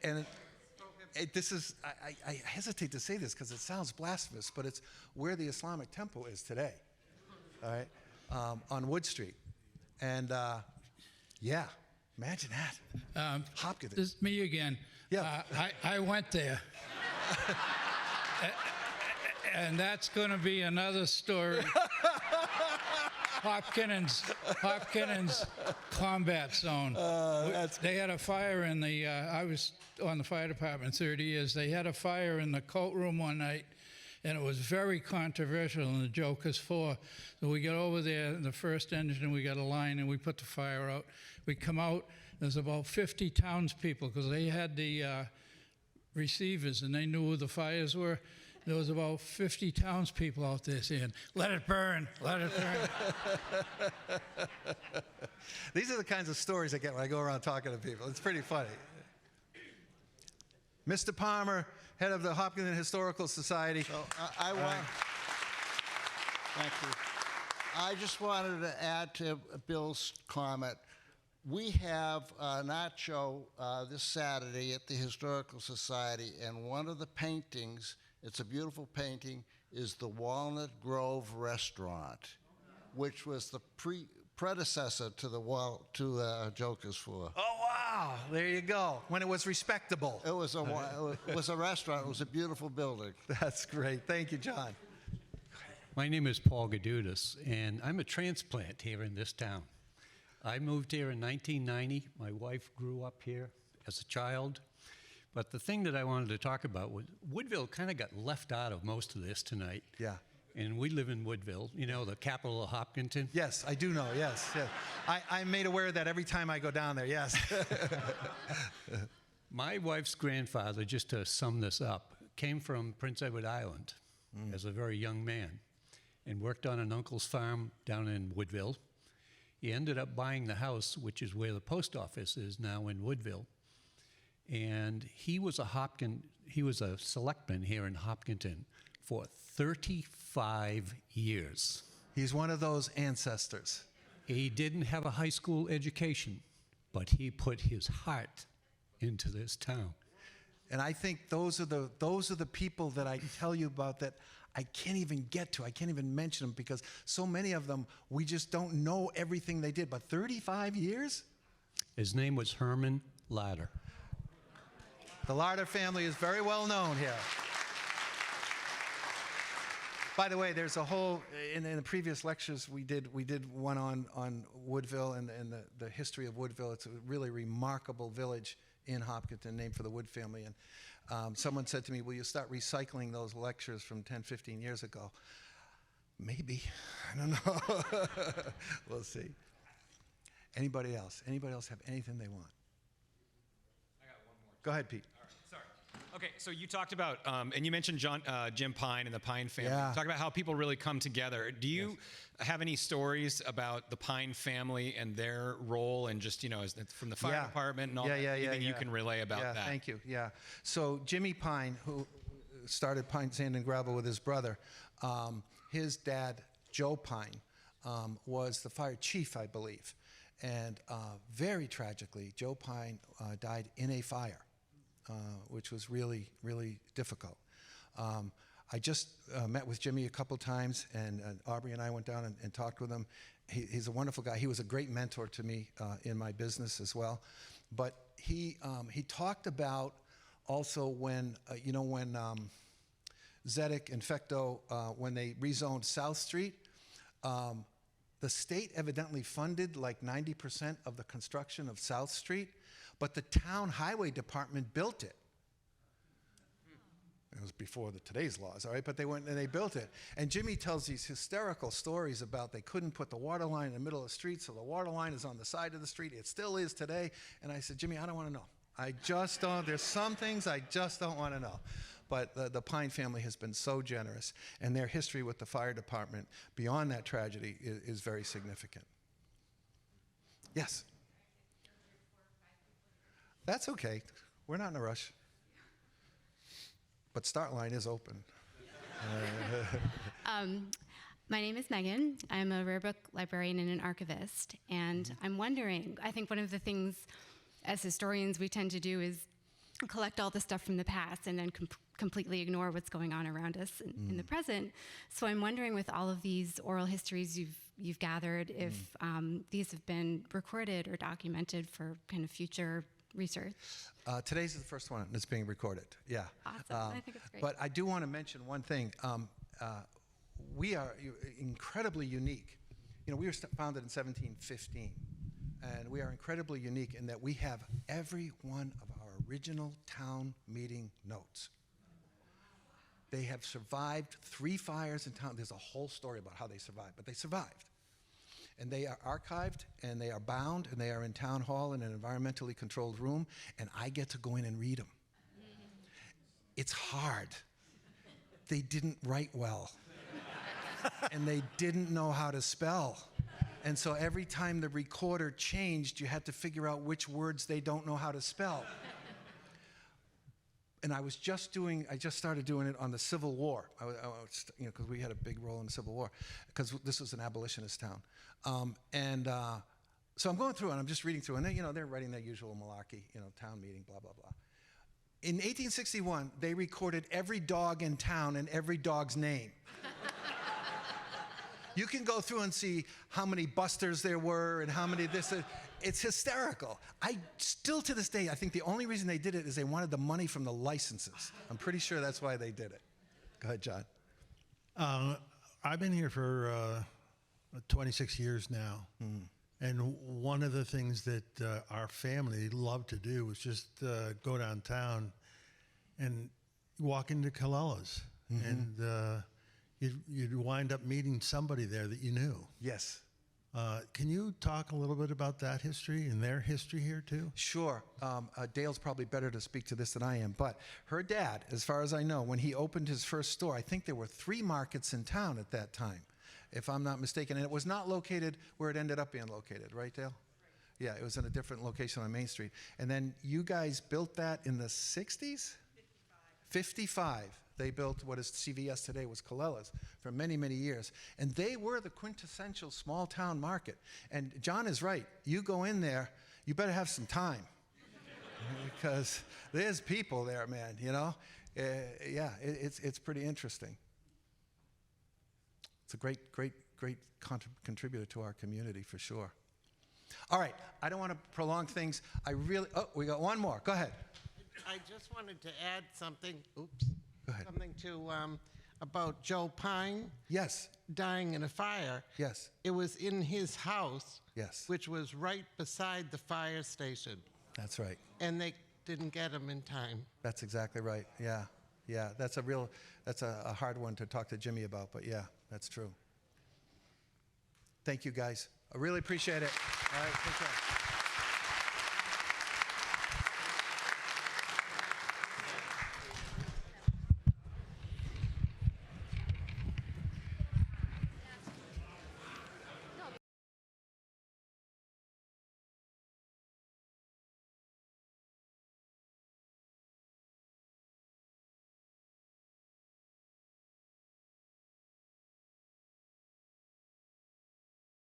And this is, I hesitate to say this because it sounds blasphemous, but it's where the Islamic temple is today, all right, on Wood Street. And yeah, imagine that. Hopkins. This is me again. Yeah. I went there. And that's going to be another story. Hopkins combat zone. They had a fire in the, I was on the fire department 30 years. They had a fire in the coat room one night, and it was very controversial in the Jokers 4. So we got over there, the first engine, we got a line, and we put the fire out. We come out, there's about 50 townspeople, because they had the receivers, and they knew who the fires were. There was about 50 townspeople out there saying, "Let it burn, let it burn." These are the kinds of stories I get when I go around talking to people. It's pretty funny. Mr. Palmer, head of the Hopkinton Historical Society. So I want. Thank you. I just wanted to add to Bill's comment. We have an art show this Saturday at the Historical Society, and one of the paintings, it's a beautiful painting, is the Walnut Grove Restaurant, which was the predecessor to the Jokers 4. Oh, wow. There you go. When it was respectable. It was a restaurant. It was a beautiful building. That's great. Thank you, John. My name is Paul Gadudas, and I'm a transplant here in this town. I moved here in 1990. My wife grew up here as a child. But the thing that I wanted to talk about was Woodville kind of got left out of most of this tonight. Yeah. And we live in Woodville, you know, the capital of Hopkinton. Yes, I do know. Yes, yes. I'm made aware of that every time I go down there. Yes. My wife's grandfather, just to sum this up, came from Prince Edward Island as a very young man and worked on an uncle's farm down in Woodville. He ended up buying the house, which is where the post office is now in Woodville. And he was a selectman here in Hopkinton for 35 years. He's one of those ancestors. He didn't have a high school education, but he put his heart into this town. And I think those are the people that I tell you about that I can't even get to. I can't even mention them because so many of them, we just don't know everything they did. But 35 years? His name was Herman Latter. The Larder family is very well known here. By the way, there's a whole, in the previous lectures we did one on Woodville and the history of Woodville. It's a really remarkable village in Hopkinton named for the Wood family. And someone said to me, will you start recycling those lectures from 10, 15 years ago? Maybe. I don't know. We'll see. Anybody else? Anybody else have anything they want? I got one more. Go ahead, Pete. All right, sorry. Okay, so you talked about, and you mentioned Jim Pine and the Pine family. Yeah. Talk about how people really come together. Do you have any stories about the Pine family and their role and just, you know, from the fire department and all that? Anything you can relay about that? Thank you. Yeah. So Jimmy Pine, who started Pine Sand and Gravel with his brother, his dad, Joe Pine, was the fire chief, I believe. And very tragically, Joe Pine died in a fire. Which was really, really difficult. I just met with Jimmy a couple times, and Aubrey and I went down and talked with him. He's a wonderful guy. He was a great mentor to me in my business as well. But he talked about Also, when Zedek and Fecto, when they rezoned South Street, the state evidently funded like 90% of the construction of South Street, but the town highway department built it. It was before today's laws, all right? But they went and they built it. And Jimmy tells these hysterical stories about they couldn't put the water line in the middle of the street, so the water line is on the side of the street. It still is today. And I said, Jimmy, I don't want to know. I just don't. There's some things I just don't want to know. But the Pine family has been so generous, and their history with the fire department beyond that tragedy is very significant. Yes? That's okay. We're not in a rush. But Start Line is open. My name is Megan. I'm a rare book librarian and an archivist. And I'm wondering, I think one of the things as historians we tend to do is collect all the stuff from the past and then completely ignore what's going on around us in the present. So I'm wondering, with all of these oral histories you've gathered, if these have been recorded or documented for kind of future research. Today's the first one that's being recorded. Yeah. Awesome. I think it's great. But I do want to mention one thing. We are incredibly unique. You know, we were founded in 1715, and we are incredibly unique in that we have every one of our original town meeting notes. They have survived 3 fires in town. There's a whole story about how they survived, but they survived. And they are archived, and they are bound, and they are in town hall in an environmentally controlled room, and I get to go in and read them. It's hard. They didn't write well, and they didn't know how to spell. And so every time the recorder changed, you had to figure out which words they don't know how to spell. And I just started doing it on the Civil War, because we had a big role in the Civil War, because this was an abolitionist town. So I'm going through and I'm just reading through, and they're writing their usual malarkey, town meeting, blah, blah, blah. In 1861, they recorded every dog in town and every dog's name. You can go through and see how many Busters there were and how many this. It's hysterical. I still, to this day, I think the only reason they did it is they wanted the money from the licenses. I'm pretty sure that's why they did it. Go ahead, John. I've been here for 26 years now. And one of the things that our family loved to do was just go downtown and walk into Collella's. And you'd wind up meeting somebody there that you knew. Yes. Can you talk a little bit about that history and their history here too? Sure. Dale's probably better to speak to this than I am. But her dad, as far as I know, when he opened his first store, I think there were 3 markets in town at that time, if I'm not mistaken. And it was not located where it ended up being located, right, Dale? Yeah, it was in a different location on Main Street. And then you guys built that in the 60s? 55. They built what is CVS today, was Collella's, for many, many years. And they were the quintessential small town market. And John is right. You go in there, you better have some time. Because there's people there, man, it's pretty interesting. It's a great contributor to our community, for sure. All right, I don't want to prolong things. We got one more. Go ahead. I just wanted to add something. Oops. Go ahead. Something to about Joe Pine. Yes. Dying in a fire. Yes. It was in his house. Yes. Which was right beside the fire station. That's right. And they didn't get him in time. That's exactly right. Yeah. Yeah. That's a hard one to talk to Jimmy about, but yeah, that's true. Thank you, guys. I really appreciate it. All right. Take care.